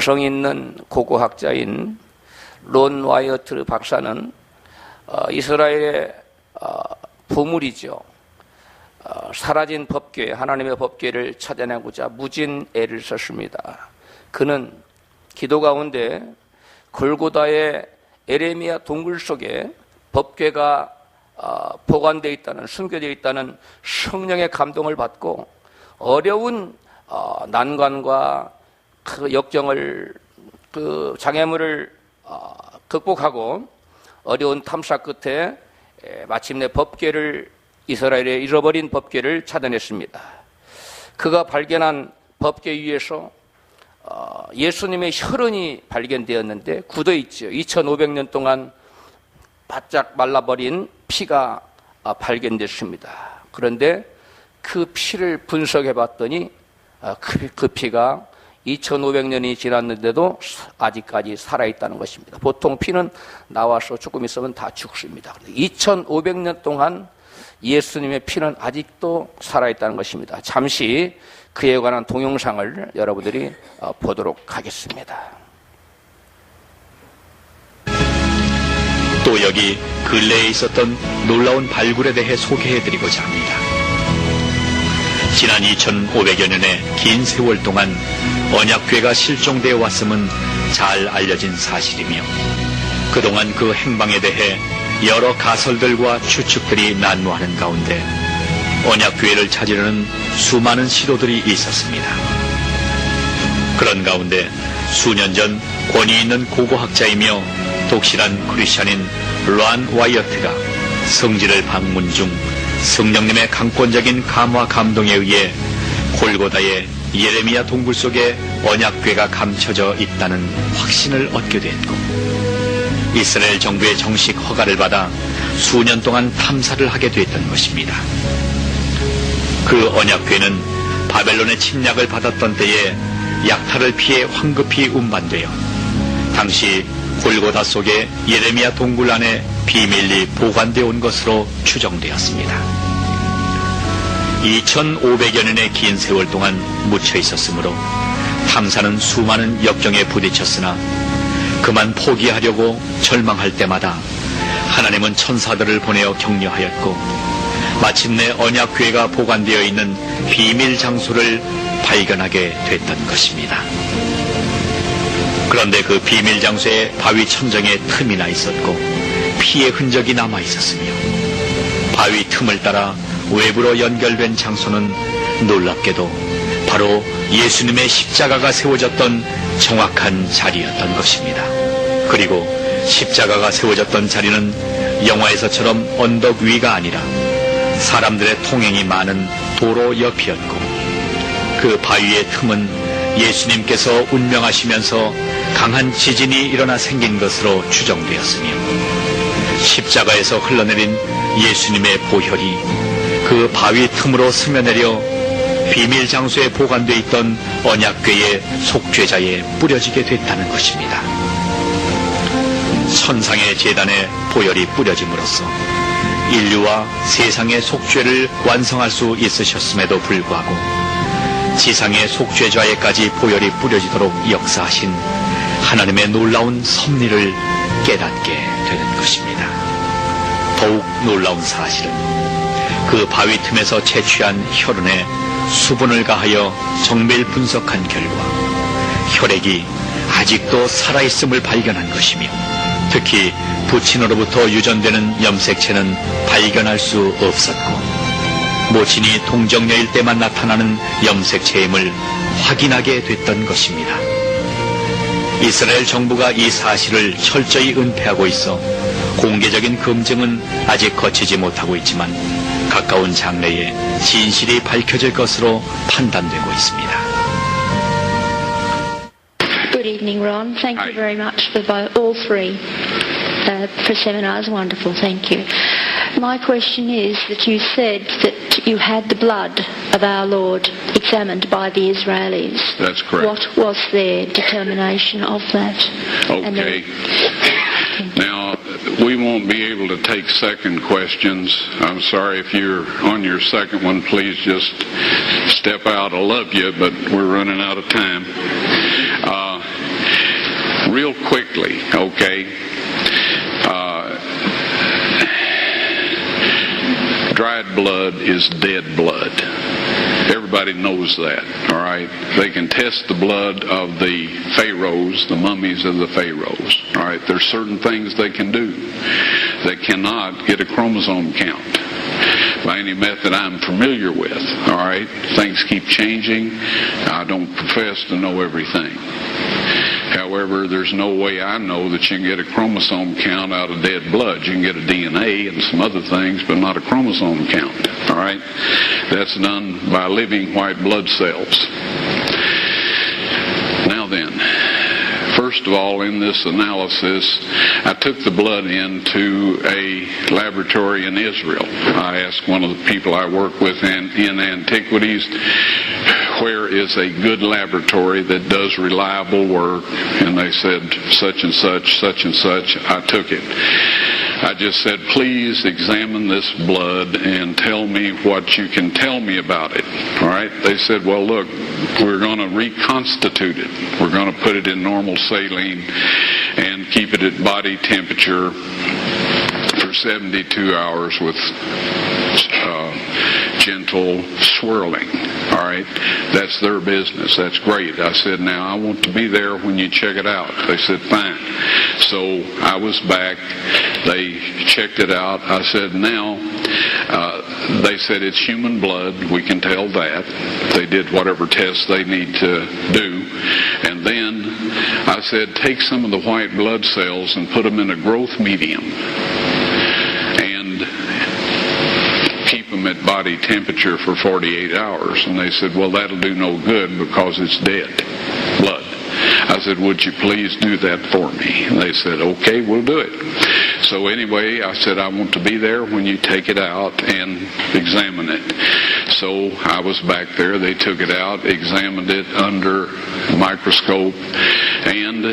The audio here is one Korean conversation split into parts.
성 있는 고고학자인 론 와이어트 박사는 이스라엘의 보물이죠. 사라진 법궤, 하나님의 법궤를 찾아내고자 무진 애를 썼습니다. 그는 기도 가운데 골고다의 에레미야 동굴 속에 법궤가 보관되어 있다는, 숨겨져 있다는 성령의 감동을 받고 어려운 난관과 그 역경을, 그 장애물을 극복하고 어려운 탐사 끝에 마침내 법궤를, 이스라엘의 잃어버린 법궤를 찾아냈습니다. 그가 발견한 법궤 위에서 예수님의 혈흔이 발견되었는데 굳어 있죠. 2500년 동안 바짝 말라버린 피가 발견됐습니다. 그런데 그 피를 분석해 봤더니 그 피가 2500년이 지났는데도 아직까지 살아있다는 것입니다. 보통 피는 나와서 조금 있으면 다 죽습니다. 2500년 동안 예수님의 피는 아직도 살아있다는 것입니다. 잠시 그에 관한 동영상을 여러분들이 보도록 하겠습니다. 또 여기 근래에 있었던 놀라운 발굴에 대해 소개해드리고자 합니다. 지난 2500여 년의 긴 세월 동안 언약궤가 실종되어 왔음은 잘 알려진 사실이며, 그동안 그 행방에 대해 여러 가설들과 추측들이 난무하는 가운데 언약궤를 찾으려는 수많은 시도들이 있었습니다. 그런 가운데 수년 전 권위 있는 고고학자이며 독실한 크리스찬인 론 와이어트가 성지를 방문 중 성령님의 강권적인 감화 감동에 의해 골고다의 예레미야 동굴 속에 언약궤가 감춰져 있다는 확신을 얻게 됐고, 이스라엘 정부의 정식 허가를 받아 수년 동안 탐사를 하게 됐던 것입니다. 그 언약궤는 바벨론의 침략을 받았던 때에 약탈을 피해 황급히 운반되어 당시 골고다 속에 예레미야 동굴 안에 비밀리 보관되어 온 것으로 추정되었습니다. 2500여 년의 긴 세월 동안 묻혀 있었으므로 탐사는 수많은 역경에 부딪혔으나 그만 포기하려고 절망할 때마다 하나님은 천사들을 보내어 격려하였고, 마침내 언약궤가 보관되어 있는 비밀 장소를 발견하게 됐던 것입니다. 그런데 그 비밀 장소에 바위 천정에 틈이 나 있었고 피의 흔적이 남아 있었으며, 바위 틈을 따라 외부로 연결된 장소는 놀랍게도 바로 예수님의 십자가가 세워졌던 정확한 자리였던 것입니다. 그리고 십자가가 세워졌던 자리는 영화에서처럼 언덕 위가 아니라 사람들의 통행이 많은 도로 옆이었고, 그 바위의 틈은 예수님께서 운명하시면서 강한 지진이 일어나 생긴 것으로 추정되었으며, 십자가에서 흘러내린 예수님의 보혈이 그 바위 틈으로 스며내려 비밀 장소에 보관되어 있던 언약궤의 속죄자에 뿌려지게 됐다는 것입니다. 천상의 제단에 보혈이 뿌려짐으로써 인류와 세상의 속죄를 완성할 수 있으셨음에도 불구하고 지상의 속죄자에까지 보혈이 뿌려지도록 역사하신 하나님의 놀라운 섭리를 깨닫게 되는 것입니다. 더욱 놀라운 사실은 그 바위 틈에서 채취한 혈흔에 수분을 가하여 정밀 분석한 결과 혈액이 아직도 살아있음을 발견한 것이며, 특히 부친으로부터 유전되는 염색체는 발견할 수 없었고, 모친이 동정녀일 때만 나타나는 염색체임을 확인하게 됐던 것입니다. 이스라엘 정부가 이 사실을 철저히 은폐하고 있어 공개적인 검증은 아직 거치지 못하고 있지만 가까운 장래에 진실이 밝혀질 것으로 판단되고 있습니다. Good evening, Ron. Thank you very much for all three seminars. Wonderful, thank you. My question is that you said that you had the blood of our Lord examined by the Israelis. That's correct. What was their determination of that? Okay. Now, we won't be able to take second questions. I'm sorry if you're on your second one, please just step out. I love you, but we're running out of time. real quickly, okay? Dried blood is dead blood. Everybody knows that, all right? They can test the blood of the pharaohs, the mummies of the pharaohs, all right? There's certain things they can do. They cannot get a chromosome count by any method I'm familiar with, all right? Things keep changing. I don't profess to know everything. However, there's no way I know that you can get a chromosome count out of dead blood. You can get a DNA and some other things, but not a chromosome count, all right? That's done by living white blood cells. Now then, first of all, in this analysis, I took the blood into a laboratory in Israel. I asked one of the people I work with in antiquities, where is a good laboratory that does reliable work? And they said, such and such, such and such. I took it. I just said, please examine this blood and tell me what you can tell me about it. All right? They said, well, look, we're going to reconstitute it. We're going to put it in normal saline and keep it at body temperature for 72 hours with gentle swirling. All right? That's their business. That's great. I said, now I want to be there when you check it out. They said, fine. So I was back. They checked it out. I said, now, they said it's human blood. We can tell that. They did whatever tests they need to do. And then I said, take some of the white blood cells and put them in a growth medium and keep them at body temperature for 48 hours. And they said, well, that'll do no good because it's dead blood. I said, would you please do that for me? And they said, okay, we'll do it. So anyway, I said, I want to be there when you take it out and examine it. So I was back there. They took it out, examined it under a microscope, and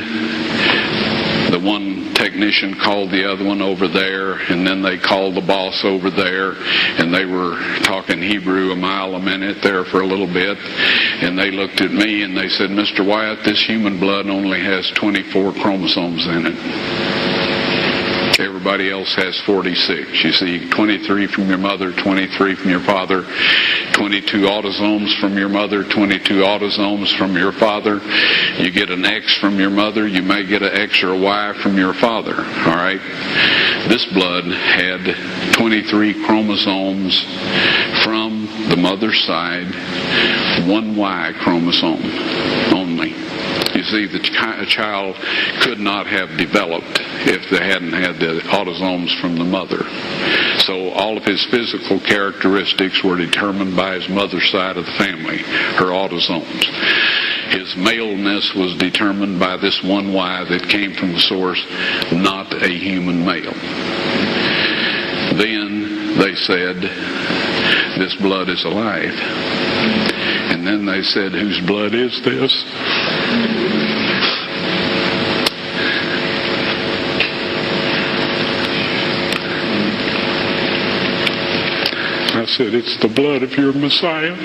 the one technician called the other one over there, and then they called the boss over there, and they were talking Hebrew a mile a minute there for a little bit, and they looked at me and they said, Mr. Wyatt, this human blood only has 24 chromosomes in it. Everybody else has 46. You see, 23 from your mother, 23 from your father, 22 autosomes from your mother, 22 autosomes from your father. You get an X from your mother, you may get an X or a Y from your father. All right? This blood had 23 chromosomes from the mother's side, one Y chromosome only. You see, the child could not have developed if they hadn't had the autosomes from the mother. So all of his physical characteristics were determined by his mother's side of the family, her autosomes. His maleness was determined by this one Y that came from the source, not a human male. Then they said, this blood is alive. And then they said, whose blood is this? I said, it's the blood of your Messiah.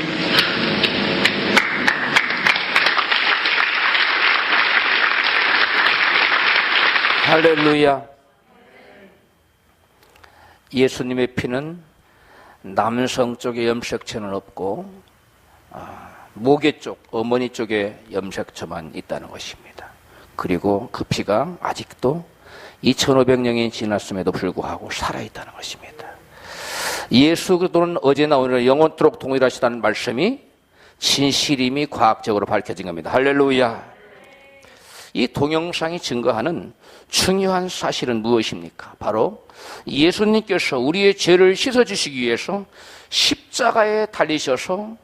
할렐루야. 예수님의 피는 남성 쪽에 염색체는 없고 모계 쪽, 어머니 쪽에 염색체만 있다는 것입니다. 그리고 그 피가 아직도 2500년이 지났음에도 불구하고 살아있다는 것입니다. 예수 그리스도는 어제나 오늘 영원토록 동일하시다는 말씀이 진실임이 과학적으로 밝혀진 겁니다. 할렐루야. 이 동영상이 증거하는 중요한 사실은 무엇입니까? 바로 예수님께서 우리의 죄를 씻어주시기 위해서 십자가에 달리셔서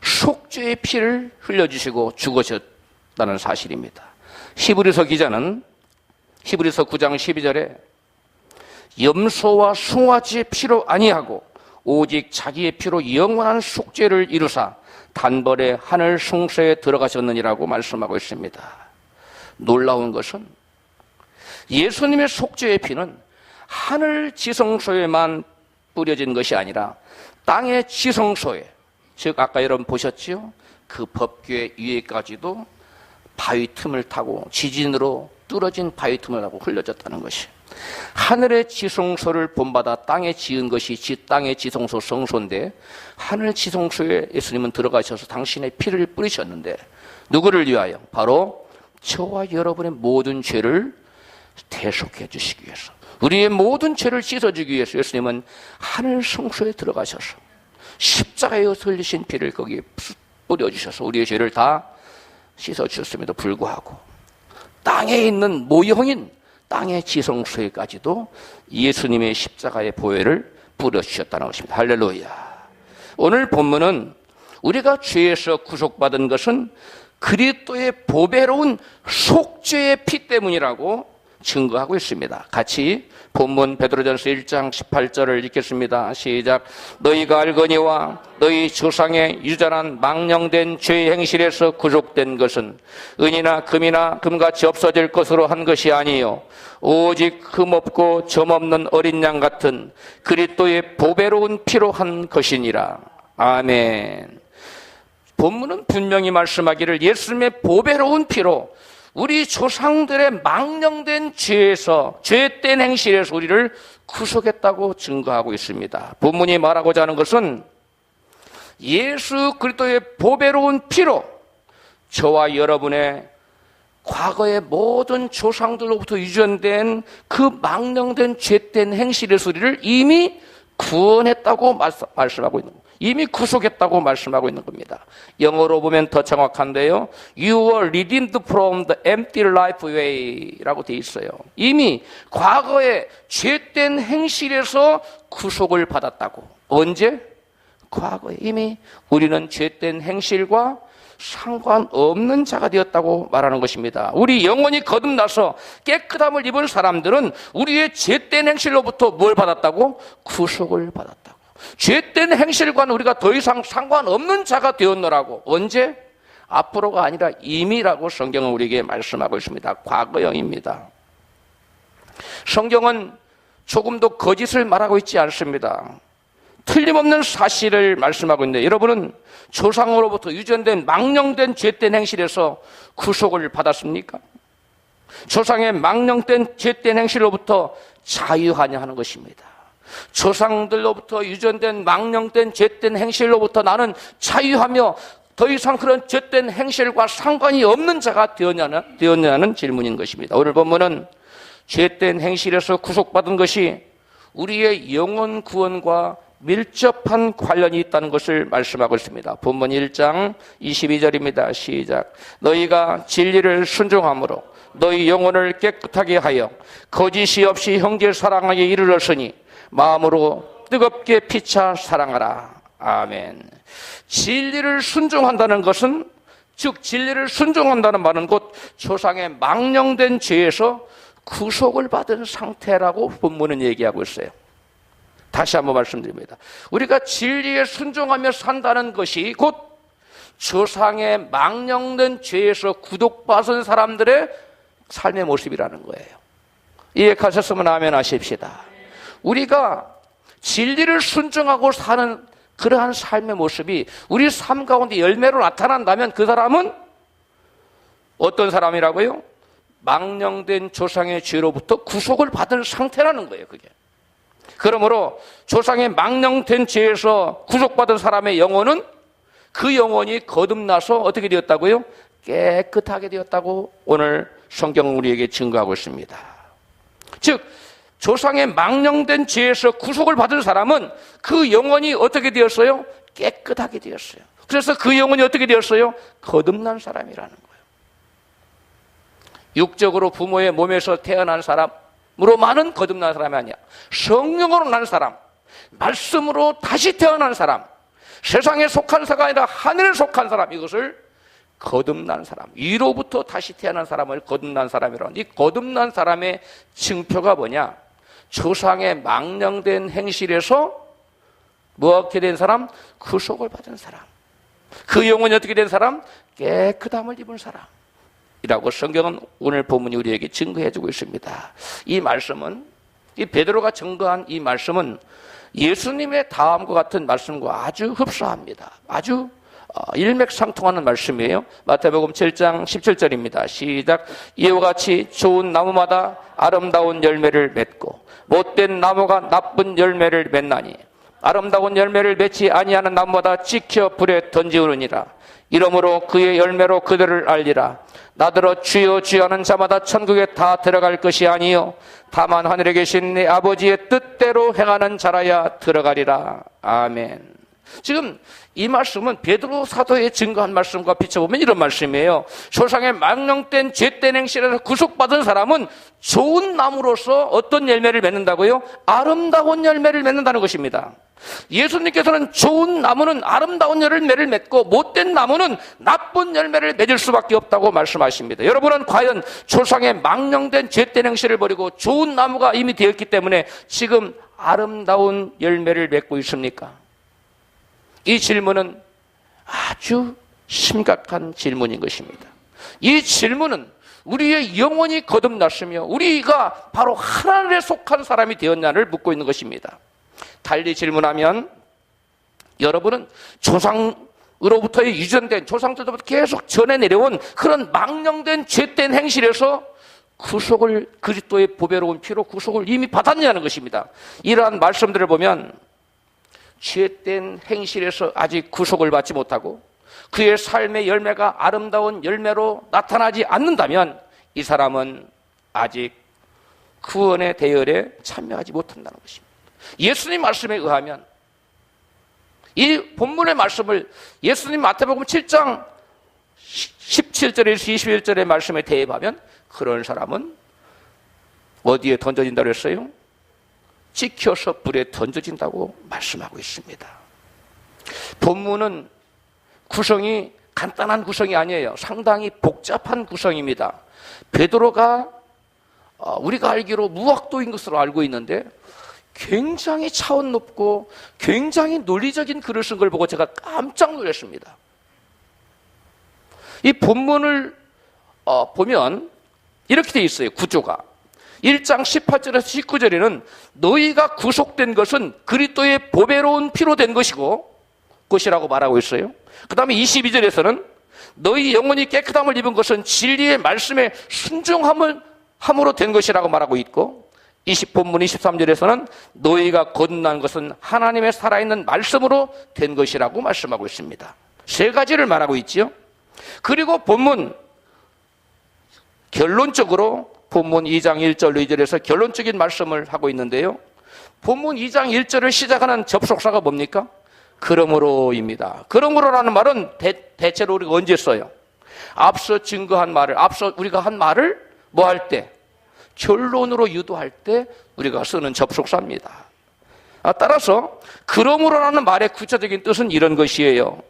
속죄의 피를 흘려주시고 죽으셨다는 사실입니다. 히브리서 기자는 히브리서 9장 12절에 염소와 송아지의 피로 아니하고 오직 자기의 피로 영원한 속죄를 이루사 단번에 하늘 성소에 들어가셨느니라고 말씀하고 있습니다. 놀라운 것은 예수님의 속죄의 피는 하늘 지성소에만 뿌려진 것이 아니라 땅의 지성소에, 즉 아까 여러분 보셨지요? 그 법궤 위에까지도 바위 틈을 타고 지진으로 뚫어진 바위 틈을 하고 흘려졌다는 것이. 하늘의 지성소를 본받아 땅에 지은 것이 땅의 지성소 성소인데 하늘 지성소에 예수님은 들어가셔서 당신의 피를 뿌리셨는데 누구를 위하여? 바로 저와 여러분의 모든 죄를 대속해 주시기 위해서, 우리의 모든 죄를 씻어주기 위해서 예수님은 하늘 성소에 들어가셔서 십자가에서 흘리신 피를 거기에 뿌려주셔서 우리의 죄를 다 씻어주셨음에도 불구하고 땅에 있는 모형인 땅의 지성소에까지도 예수님의 십자가의 보혈을 뿌려주셨다는 것입니다. 할렐루야. 오늘 본문은 우리가 죄에서 구속받은 것은 그리스도의 보배로운 속죄의 피 때문이라고 증거하고 있습니다. 같이 본문 베드로전서 1장 18절을 읽겠습니다. 시작. 너희가 알거니와 너희 조상의 유전한 망령된 죄의 행실에서 구속된 것은 은이나 금이나 금같이 없어질 것으로 한 것이 아니요 오직 흠없고 점없는 어린 양 같은 그리스도의 보배로운 피로 한 것이니라. 아멘. 본문은 분명히 말씀하기를 예수님의 보배로운 피로 우리 조상들의 망령된 죄에서, 죄된 행실에서 우리를 구속했다고 증거하고 있습니다. 본문이 말하고자 하는 것은 예수 그리스도의 보배로운 피로 저와 여러분의 과거의 모든 조상들로부터 유전된 그 망령된 죄된 행실에서 우리를 이미 구원했다고 말씀하고 있는 겁니다. 이미 구속했다고 말씀하고 있는 겁니다. 영어로 보면 더 정확한데요. You were redeemed from the empty life way 라고 되어 있어요. 이미 과거의 죄된 행실에서 구속을 받았다고. 언제? 과거에 이미 우리는 죄된 행실과 상관없는 자가 되었다고 말하는 것입니다. 우리 영혼이 거듭나서 깨끗함을 입은 사람들은 우리의 죄된 행실로부터 뭘 받았다고? 구속을 받았다고. 죄된 행실과는 우리가 더 이상 상관없는 자가 되었노라고. 언제? 앞으로가 아니라 이미라고 성경은 우리에게 말씀하고 있습니다. 과거형입니다. 성경은 조금도 거짓을 말하고 있지 않습니다. 틀림없는 사실을 말씀하고 있는데 여러분은 조상으로부터 유전된 망령된 죄된 행실에서 구속을 받았습니까? 조상의 망령된 죄된 행실로부터 자유하냐 하는 것입니다. 조상들로부터 유전된 망령된 죄된 행실로부터 나는 자유하며 더 이상 그런 죄된 행실과 상관이 없는 자가 되었냐는 질문인 것입니다. 오늘 본문은 죄된 행실에서 구속받은 것이 우리의 영혼 구원과 밀접한 관련이 있다는 것을 말씀하고 있습니다. 본문 1장 22절입니다. 시작. 너희가 진리를 순종함으로 너희 영혼을 깨끗하게 하여 거짓이 없이 형제 사랑하게 이르렀으니 마음으로 뜨겁게 피차 사랑하라. 아멘. 진리를 순종한다는 것은, 즉 진리를 순종한다는 말은 곧 조상의 망령된 죄에서 구속을 받은 상태라고 본문은 얘기하고 있어요. 다시 한번 말씀드립니다. 우리가 진리에 순종하며 산다는 것이 곧 조상의 망령된 죄에서 구속받은 사람들의 삶의 모습이라는 거예요. 이해하셨으면 아멘 하십시다. 우리가 진리를 순종하고 사는 그러한 삶의 모습이 우리 삶 가운데 열매로 나타난다면 그 사람은 어떤 사람이라고요? 망령된 조상의 죄로부터 구속을 받은 상태라는 거예요. 그게. 그러므로 조상의 망령된 죄에서 구속받은 사람의 영혼은 그 영혼이 거듭나서 어떻게 되었다고요? 깨끗하게 되었다고 오늘 성경은 우리에게 증거하고 있습니다. 즉 조상의 망령된 죄에서 구속을 받은 사람은 그 영혼이 어떻게 되었어요? 깨끗하게 되었어요. 그래서 그 영혼이 어떻게 되었어요? 거듭난 사람이라는 거예요. 육적으로 부모의 몸에서 태어난 사람으로만은 거듭난 사람이 아니야. 성령으로 난 사람, 말씀으로 다시 태어난 사람, 세상에 속한 사가 아니라 하늘에 속한 사람, 이것을 거듭난 사람, 위로부터 다시 태어난 사람을 거듭난 사람이라고. 이 거듭난 사람의 징표가 뭐냐? 조상의 망령된 행실에서 뭐하게 된 사람? 구속을 받은 사람. 그 영혼이 어떻게 된 사람? 깨끗함을 입은 사람이라고 성경은 오늘 본문이 우리에게 증거해주고 있습니다. 이 말씀은, 이 베드로가 증거한 이 말씀은 예수님의 다음과 같은 말씀과 아주 흡사합니다. 아주 일맥상통하는 말씀이에요. 마태복음 7장 17절입니다. 시작. 이와 같이 좋은 나무마다 아름다운 열매를 맺고 못된 나무가 나쁜 열매를 맺나니 아름다운 열매를 맺지 아니하는 나무마다 찍혀 불에 던지우느니라. 이러므로 그의 열매로 그들을 알리라. 나더러 주여 주여 하는 자마다 천국에 다 들어갈 것이 아니요 다만 하늘에 계신 내 아버지의 뜻대로 행하는 자라야 들어가리라. 아멘. 지금 이 말씀은 베드로 사도의 증거한 말씀과 비춰보면 이런 말씀이에요. 조상의 망령된 죄된 행실에서 구속받은 사람은 좋은 나무로서 어떤 열매를 맺는다고요? 아름다운 열매를 맺는다는 것입니다. 예수님께서는 좋은 나무는 아름다운 열매를 맺고 못된 나무는 나쁜 열매를 맺을 수밖에 없다고 말씀하십니다. 여러분은 과연 조상의 망령된 죄된 행실을 버리고 좋은 나무가 이미 되었기 때문에 지금 아름다운 열매를 맺고 있습니까? 이 질문은 아주 심각한 질문인 것입니다. 이 질문은 우리의 영혼이 거듭났으며 우리가 바로 하나님에 속한 사람이 되었냐를 묻고 있는 것입니다. 달리 질문하면 여러분은 조상으로부터 유전된 조상들로부터 계속 전해 내려온 그런 망령된 죄된 행실에서 구속을 그리스도의 보배로운 피로 구속을 이미 받았냐는 것입니다. 이러한 말씀들을 보면 죄된 행실에서 아직 구속을 받지 못하고 그의 삶의 열매가 아름다운 열매로 나타나지 않는다면 이 사람은 아직 구원의 대열에 참여하지 못한다는 것입니다. 예수님 말씀에 의하면 이 본문의 말씀을 예수님 마태복음 7장 17절에서 21절의 말씀에 대입하면 그런 사람은 어디에 던져진다고 했어요? 찍혀서 불에 던져진다고 말씀하고 있습니다. 본문은 구성이 간단한 구성이 아니에요. 상당히 복잡한 구성입니다. 베드로가 우리가 알기로 무학도인 것으로 알고 있는데 굉장히 차원 높고 굉장히 논리적인 글을 쓴 걸 보고 제가 깜짝 놀랐습니다. 이 본문을 보면 이렇게 돼 있어요. 구조가 1장 18절에서 19절에는 너희가 구속된 것은 그리스도의 보배로운 피로 된 것이라고 말하고 있어요. 그 다음에 22절에서는 너희 영혼이 깨끗함을 입은 것은 진리의 말씀에 순종함으로 된 것이라고 말하고 있고 본문 23절에서는 너희가 거듭난 것은 하나님의 살아있는 말씀으로 된 것이라고 말씀하고 있습니다. 세 가지를 말하고 있지요. 그리고 본문 결론적으로 본문 2장 1절 2절에서 결론적인 말씀을 하고 있는데요. 본문 2장 1절을 시작하는 접속사가 뭡니까? 그러므로입니다. 그러므로라는 말은 대체로 우리가 언제 써요? 앞서 증거한 말을, 앞서 우리가 한 말을 뭐 할 때? 결론으로 유도할 때 우리가 쓰는 접속사입니다. 따라서 그러므로라는 말의 구체적인 뜻은 이런 것이에요.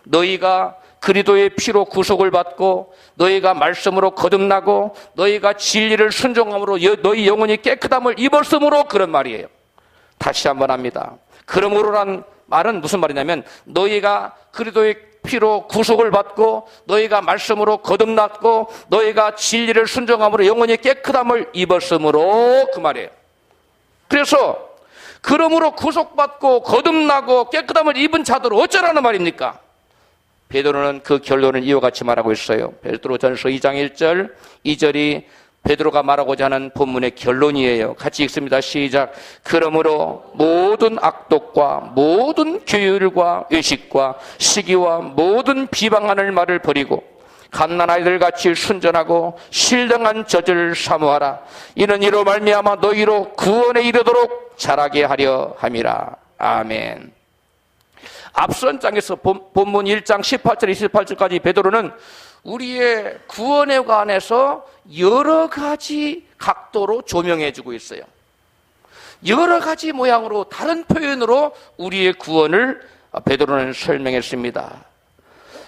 너희가 그리스도의 피로 구속을 받고 너희가 말씀으로 거듭나고 너희가 진리를 순종함으로 너희 영혼이 깨끗함을 입었으므로 그런 말이에요. 다시 한번 합니다. 그러므로란 말은 무슨 말이냐면 너희가 그리스도의 피로 구속을 받고 너희가 말씀으로 거듭났고 너희가 진리를 순종함으로 영혼이 깨끗함을 입었으므로 그 말이에요. 그래서 그러므로 구속받고 거듭나고 깨끗함을 입은 자들은 어쩌라는 말입니까? 베드로는 그 결론을 이와 같이 말하고 있어요. 베드로전서 2장 1절 2절이 베드로가 말하고자 하는 본문의 결론이에요. 같이 읽습니다. 시작. 그러므로 모든 악독과 모든 규율과 의식과 시기와 모든 비방하는 말을 버리고 갓난아이들 같이 순전하고 신령한 젖을 사모하라. 이는 이로 말미암아 너희로 구원에 이르도록 자라게 하려 함이라. 아멘. 앞선 장에서 본문 1장 18절 28절까지 베드로는 우리의 구원에 관해서 여러 가지 각도로 조명해 주고 있어요. 여러 가지 모양으로 다른 표현으로 우리의 구원을 베드로는 설명했습니다.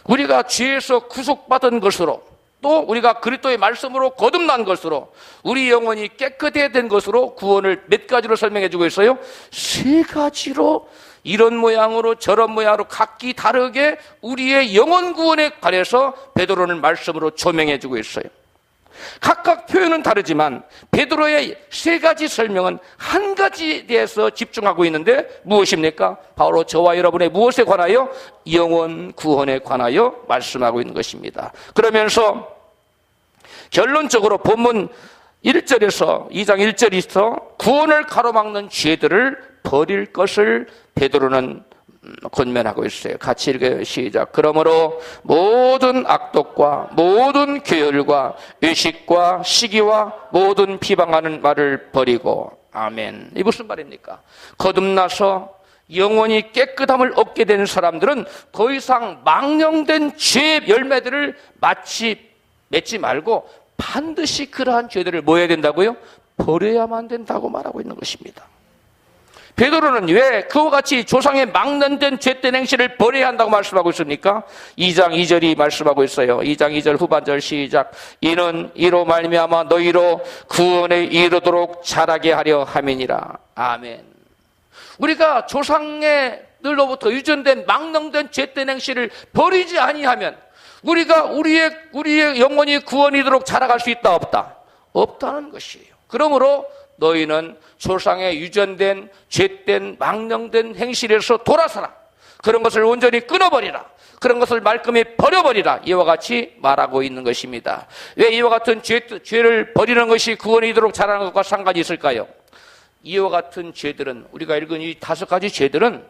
우리가 죄에서 구속받은 것으로 또 우리가 그리스도의 말씀으로 거듭난 것으로 우리 영혼이 깨끗해야 된 것으로 구원을 몇 가지로 설명해 주고 있어요? 세 가지로 이런 모양으로 저런 모양으로 각기 다르게 우리의 영혼 구원에 관해서 베드로는 말씀으로 조명해 주고 있어요. 각각 표현은 다르지만 베드로의 세 가지 설명은 한 가지에 대해서 집중하고 있는데 무엇입니까? 바로 저와 여러분의 무엇에 관하여? 영혼 구원에 관하여 말씀하고 있는 것입니다. 그러면서 결론적으로 본문 1절에서 2장 1절에서 구원을 가로막는 죄들을 버릴 것을 베드로는 권면하고 있어요. 같이 읽어요. 시작. 그러므로 모든 악독과 모든 괴열과 의식과 시기와 모든 비방하는 말을 버리고. 아멘. 이 무슨 말입니까? 거듭나서 영원히 깨끗함을 얻게 된 사람들은 더 이상 망령된 죄의 열매들을 맺지 말고 반드시 그러한 죄들을 뭐 해야 된다고요? 버려야만 된다고 말하고 있는 것입니다. 베드로는 왜 그와 같이 조상의 망령된 죄된 행실을 버려야 한다고 말씀하고 있습니까? 2장 2절이 말씀하고 있어요. 2장 2절 후반절 시작. 이는 이로 말미암아 너희로 구원에 이르도록 자라게 하려 함이니라. 아멘. 우리가 조상들로부터 유전된 망령된 죄된 행실을 버리지 아니하면 우리가 우리의 영혼이 구원이 되도록 자라갈 수 있다 없다? 없다는 것이에요. 그러므로 너희는 조상의 유전된 죄된 망령된 행실에서 돌아서라. 그런 것을 온전히 끊어버리라. 그런 것을 말끔히 버려버리라. 이와 같이 말하고 있는 것입니다. 왜 이와 같은 죄를 버리는 것이 구원이 되도록 자라는 것과 상관이 있을까요? 이와 같은 죄들은, 우리가 읽은 이 5가지 죄들은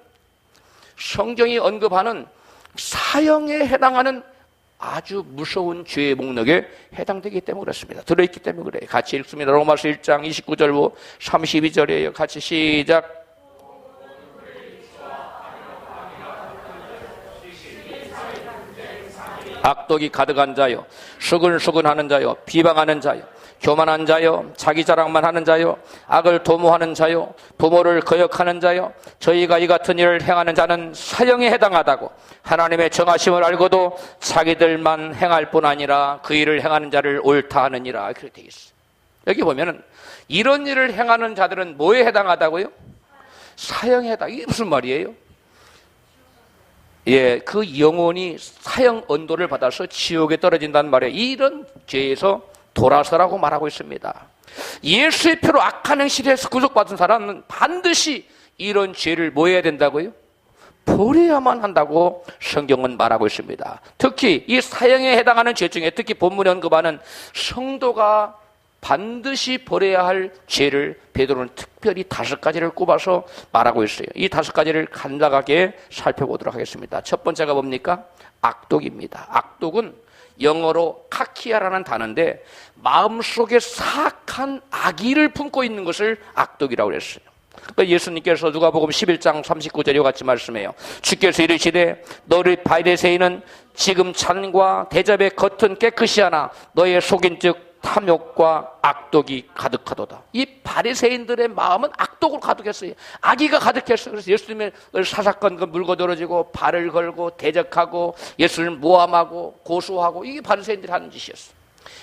성경이 언급하는 사형에 해당하는 아주 무서운 죄의 목록에 해당되기 때문에 그렇습니다. 들어있기 때문에 그래요. 같이 읽습니다. 로마서 1장 29절로 32절이에요. 같이 시작. 악독이 가득한 자요, 수근수근하는 자요, 비방하는 자요, 교만한 자요, 자기 자랑만 하는 자요, 악을 도모하는 자요, 부모를 거역하는 자요, 저희가 이 같은 일을 행하는 자는 사형에 해당하다고 하나님의 정하심을 알고도 자기들만 행할 뿐 아니라 그 일을 행하는 자를 옳다 하느니라. 그렇게 되어 있어요. 여기 보면은 이런 일을 행하는 자들은 뭐에 해당하다고요? 사형에 해당. 이게 무슨 말이에요? 예, 그 영혼이 사형 언도를 받아서 지옥에 떨어진다는 말이에요. 이런 죄에서 돌아서라고 말하고 있습니다. 예수의 피로 악한 행실에서 구속받은 사람은 반드시 이런 죄를 뭐 해야 된다고요? 버려야만 한다고 성경은 말하고 있습니다. 특히 이 사형에 해당하는 죄 중에 특히 본문에 언급하는 성도가 반드시 버려야 할 죄를 베드로는 특별히 5가지를 꼽아서 말하고 있어요. 이 5가지를 간략하게 살펴보도록 하겠습니다. 첫 번째가 뭡니까? 악독입니다. 악독은 영어로 카키아라는 단어인데 마음속에 사악한 악의를 품고 있는 것을 악독이라고 그랬어요. 예수님께서 누가복음 11장 39절에 같이 말씀해요. 주께서 이르시되 너희 바리새인은 지금 잔과 대접의 겉은 깨끗이 하나 너의 속인즉 탐욕과 악독이 가득하도다. 이 바리새인들의 마음은 악독으로 가득했어요. 악의가 가득했어요. 그래서 예수님의 사사건 물고 늘어지고 발을 걸고 대적하고 예수님을 모함하고 고소하고 이게 바리새인들이 하는 짓이었어요.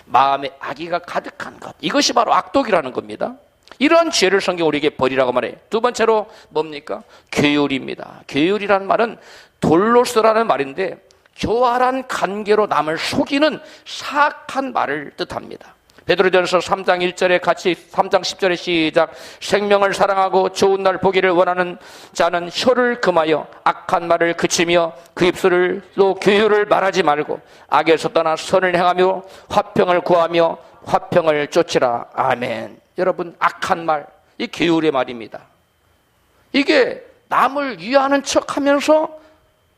마음에 악의가 가득한 것, 이것이 바로 악독이라는 겁니다. 이러한 죄를 성경 우리에게 버리라고 말해요. 두 번째로 뭡니까? 괴율입니다. 괴율이라는 말은 돌로스라는 말인데 교활한 관계로 남을 속이는 사악한 말을 뜻합니다. 베드로전서 3장 1절에 같이 3장 10절에 시작. 생명을 사랑하고 좋은 날 보기를 원하는 자는 혀를 금하여 악한 말을 그치며 그 입술로 교율을 말하지 말고 악에서 떠나 선을 행하며 화평을 구하며 화평을 쫓으라. 아멘. 여러분, 악한 말, 이 교율의 말입니다. 이게 남을 위하는 척하면서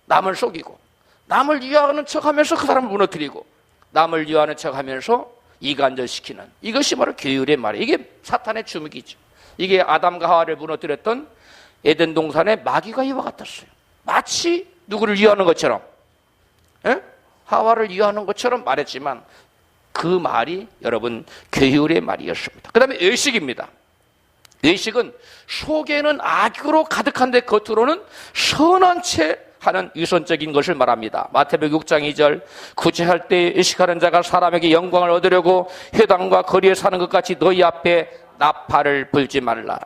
남을 속이고 남을 위하는 척하면서 그 사람을 무너뜨리고 남을 위하는 척하면서 이간질시키는, 이것이 바로 교율의 말이에요. 이게 사탄의 주먹이죠. 이게 아담과 하와를 무너뜨렸던 에덴 동산의 마귀가 이와 같았어요. 마치 누구를 위하는 것처럼, 하와를 위하는 것처럼 말했지만 그 말이 여러분 교율의 말이었습니다. 그 다음에 의식입니다. 의식은 속에는 악으로 가득한데 겉으로는 선한 채 하는 위선적인 것을 말합니다. 마태복음 6장 2절 구제할 때 의식하는 자가 사람에게 영광을 얻으려고 회당과 거리에 사는 것 같이 너희 앞에 나팔을 불지 말라.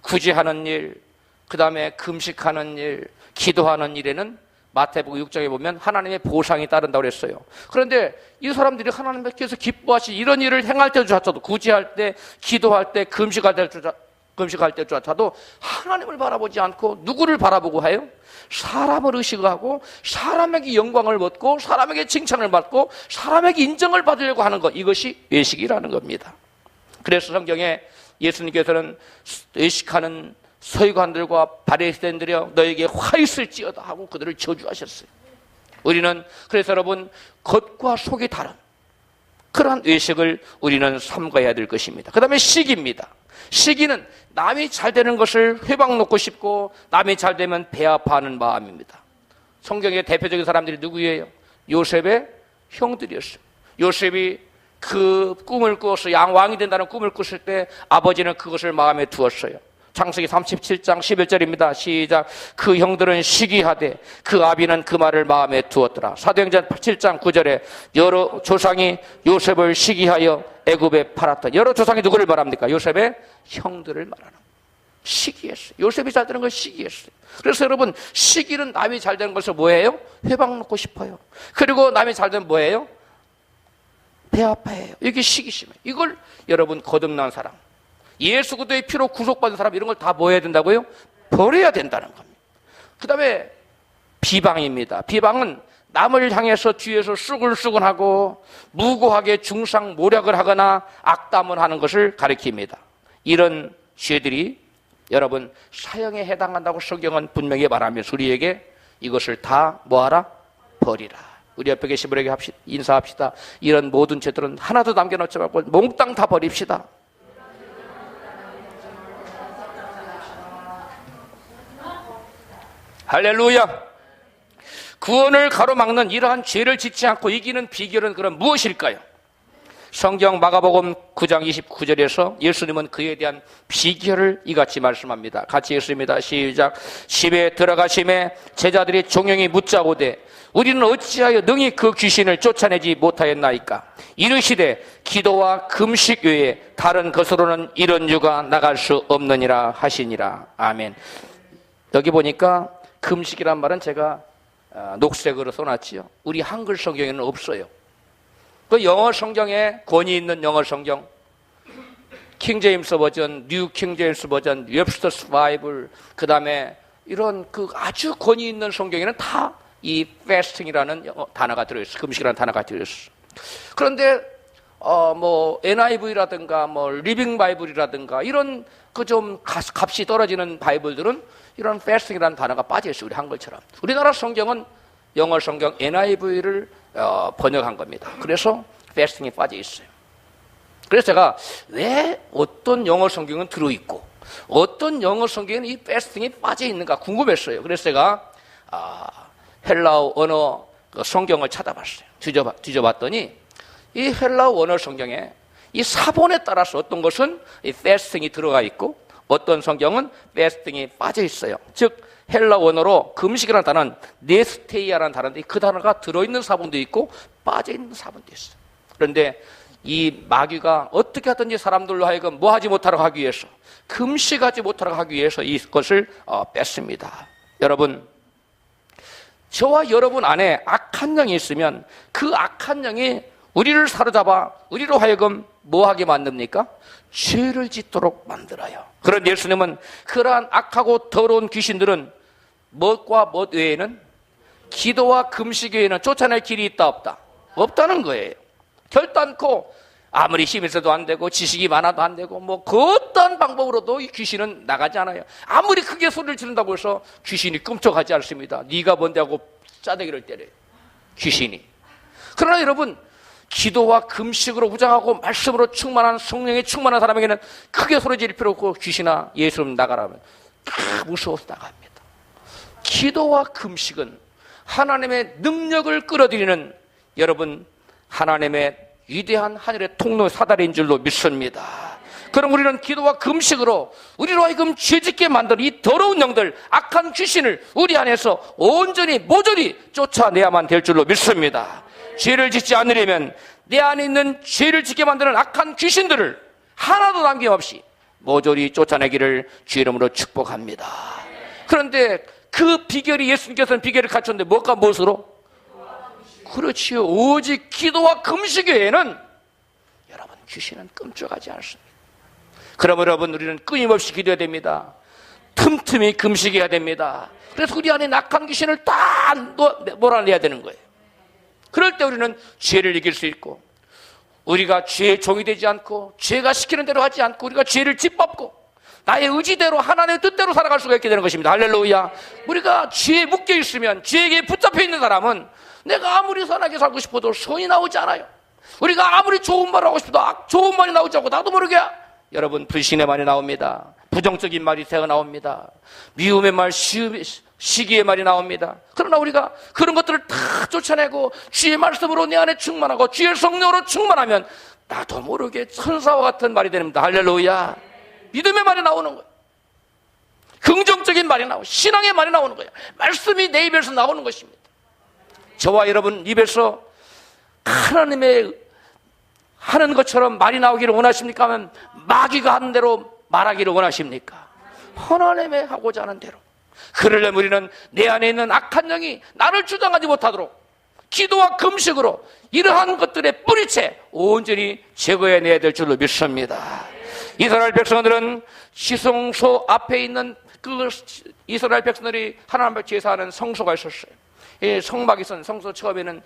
구제하는 일, 그 다음에 금식하는 일, 기도하는 일에는 마태복음 6장에 보면 하나님의 보상이 따른다고 그랬어요. 그런데 이 사람들이 하나님께서 기뻐하신 이런 일을 행할 때조차도, 구제할 때, 기도할 때, 금식할 때조차도 하나님을 바라보지 않고 누구를 바라보고 해요? 사람을 의식하고 사람에게 영광을 얻고 사람에게 칭찬을 받고 사람에게 인정을 받으려고 하는 것, 이것이 외식이라는 겁니다. 그래서 성경에 예수님께서는 외식하는 서기관들과 바리새인들이여 너에게 화 있을지어다 하고 그들을 저주하셨어요. 우리는 그래서 여러분, 겉과 속이 다른 그러한 외식을 우리는 삼가해야 될 것입니다. 그 다음에 시기입니다. 시기는 남이 잘 되는 것을 회방 놓고 싶고 남이 잘 되면 배 아파하는 마음입니다. 성경의 대표적인 사람들이 누구예요? 요셉의 형들이었어요. 요셉이 그 꿈을 꾸어서 왕이 된다는 꿈을 꿨을 때 아버지는 그것을 마음에 두었어요. 창세기 37장 11절입니다. 시작. 그 형들은 시기하되 그 아비는 그 말을 마음에 두었더라. 사도행전 7장 9절에 여러 조상이 요셉을 시기하여 애굽에 팔았다. 여러 조상이 누구를 말합니까? 요셉의 형들을 말하는 거예요. 시기했어요. 요셉이 잘 되는 걸 시기했어요. 그래서 여러분, 시기는 남이 잘 되는 것을 뭐예요? 회방 놓고 싶어요. 그리고 남이 잘 되면 뭐예요? 배 아파해요. 이게 시기심이에요. 이걸 여러분, 거듭난 사람, 예수 그리스도의 피로 구속받은 사람, 이런 걸 다 뭐 해야 된다고요? 버려야 된다는 겁니다. 그 다음에 비방입니다. 비방은 남을 향해서 뒤에서 쑥을쑥을하고 무고하게 중상모략을 하거나 악담을 하는 것을 가리킵니다. 이런 죄들이 여러분 사형에 해당한다고 성경은 분명히 말하면서 우리에게 이것을 다 뭐하라? 버리라. 우리 옆에 계신 분에게 인사합시다. 이런 모든 죄들은 하나도 남겨놓지 말고 몽땅 다 버립시다. 할렐루야. 구원을 가로막는 이러한 죄를 짓지 않고 이기는 비결은 그럼 무엇일까요? 성경 마가복음 9장 29절에서 예수님은 그에 대한 비결을 이같이 말씀합니다. 같이 읽습니다. 시작. 집에 들어가심에 제자들이 종용이 묻자오되 우리는 어찌하여 능히 그 귀신을 쫓아내지 못하였나이까? 이르시되 기도와 금식 외에 다른 것으로는 이런 유가 나갈 수 없느니라 하시니라. 아멘. 여기 보니까 금식이란 말은 제가 녹색으로 써놨지요. 우리 한글 성경에는 없어요. 그 영어 성경에 권위 있는 영어 성경, 킹제임스 버전, 뉴 킹제임스 버전, 웹스터스 바이블, 그 다음에 이런 그 아주 권위 있는 성경에는 다 이 fasting이라는 단어가 들어있어. 금식이라는 단어가 들어있어. 그런데 뭐 NIV라든가 뭐 리빙 바이블이라든가 이런 그 좀 값이 떨어지는 바이블들은 이런 fasting이라는 단어가 빠져 있어요. 우리 한글처럼. 우리나라 성경은 영어 성경 NIV를 번역한 겁니다. 그래서 fasting이 빠져 있어요. 그래서 제가 왜 어떤 영어 성경은 들어있고 어떤 영어 성경에는 이 fasting이 빠져 있는가 궁금했어요. 그래서 제가 헬라어 언어 성경을 찾아봤어요. 뒤져봤더니 이 헬라어 언어 성경에 이 사본에 따라서 어떤 것은 이 fasting이 들어가 있고 어떤 성경은 fasting이 빠져 있어요. 즉 헬라 원어로 금식이라는 단어는 네스테이아라는 단어인데 그 단어가 들어있는 사본도 있고 빠져있는 사본도 있어요. 그런데 이 마귀가 어떻게 하든지 사람들로 하여금 뭐 하지 못하라고 하기 위해서, 금식하지 못하라고 하기 위해서 이것을 뺐습니다. 여러분, 저와 여러분 안에 악한 영이 있으면 그 악한 영이 우리를 사로잡아 우리로 하여금 뭐 하게 만듭니까? 죄를 짓도록 만들어요. 그런 예수님은 그러한 악하고 더러운 귀신들은 무엇과 무엇 외에는, 기도와 금식 외에는 쫓아낼 길이 있다 없다? 없다는 거예요. 결단코 아무리 힘이 있어도 안 되고 지식이 많아도 안 되고 뭐 그 어떤 방법으로도 이 귀신은 나가지 않아요. 아무리 크게 소리를 지른다고 해서 귀신이 꿈쩍하지 않습니다. 네가 뭔데 하고 짜대기를 때려요, 귀신이. 그러나 여러분, 기도와 금식으로 무장하고 말씀으로 충만한, 성령에 충만한 사람에게는 크게 소리 지를 필요 없고 귀신아 예수님 나가라면 다 무서워서 나갑니다. 기도와 금식은 하나님의 능력을 끌어들이는, 여러분, 하나님의 위대한 하늘의 통로 사다리인 줄로 믿습니다. 그럼 우리는 기도와 금식으로 우리로 하여금 죄짓게 만든 이 더러운 영들, 악한 귀신을 우리 안에서 온전히 모조리 쫓아내야만 될 줄로 믿습니다. 죄를 짓지 않으려면 내 안에 있는 죄를 짓게 만드는 악한 귀신들을 하나도 남김없이 모조리 쫓아내기를 주 이름으로 축복합니다. 그런데 그 비결이 예수님께서는 비결을 갖췄는데 뭐가 무엇으로? 그렇지요. 오직 기도와 금식 외에는 여러분 귀신은 끔찍하지 않습니다. 그러면 여러분 우리는 끊임없이 기도해야 됩니다. 틈틈이 금식해야 됩니다. 그래서 우리 안에 낙한 귀신을 다 몰아내야 되는 거예요. 그럴 때 우리는 죄를 이길 수 있고, 우리가 죄의 종이 되지 않고 죄가 시키는 대로 하지 않고 우리가 죄를 짓밟고 나의 의지대로 하나님의 뜻대로 살아갈 수가 있게 되는 것입니다. 할렐루야. 우리가 죄에 묶여 있으면, 죄에게 붙잡혀 있는 사람은 내가 아무리 선하게 살고 싶어도 선이 나오지 않아요. 우리가 아무리 좋은 말을 하고 싶어도 좋은 말이 나오지 않고 나도 모르게 여러분 불신의 말이 나옵니다. 부정적인 말이 새어나옵니다. 미움의 말, 시기의 말이 나옵니다. 그러나 우리가 그런 것들을 다 쫓아내고 주의 말씀으로 내 안에 충만하고 주의 성령으로 충만하면 나도 모르게 천사와 같은 말이 됩니다. 할렐루야. 믿음의 말이 나오는 거예요. 긍정적인 말이 나오고 신앙의 말이 나오는 거예요. 말씀이 내 입에서 나오는 것입니다. 저와 여러분 입에서 하나님의 하는 것처럼 말이 나오기를 원하십니까? 하면 마귀가 하는 대로 말하기를 원하십니까? 하나님의 하고자 하는 대로. 그러려면 우리는 내 안에 있는 악한 영이 나를 주장하지 못하도록 기도와 금식으로 이러한 것들의 뿌리채 온전히 제거해내야 될 줄로 믿습니다. 이스라엘 백성들은 지성소 앞에 있는 그 이스라엘 백성들이 하나님 앞에 제사하는 성소가 있었어요. 성막이 있었는 성소 처음에는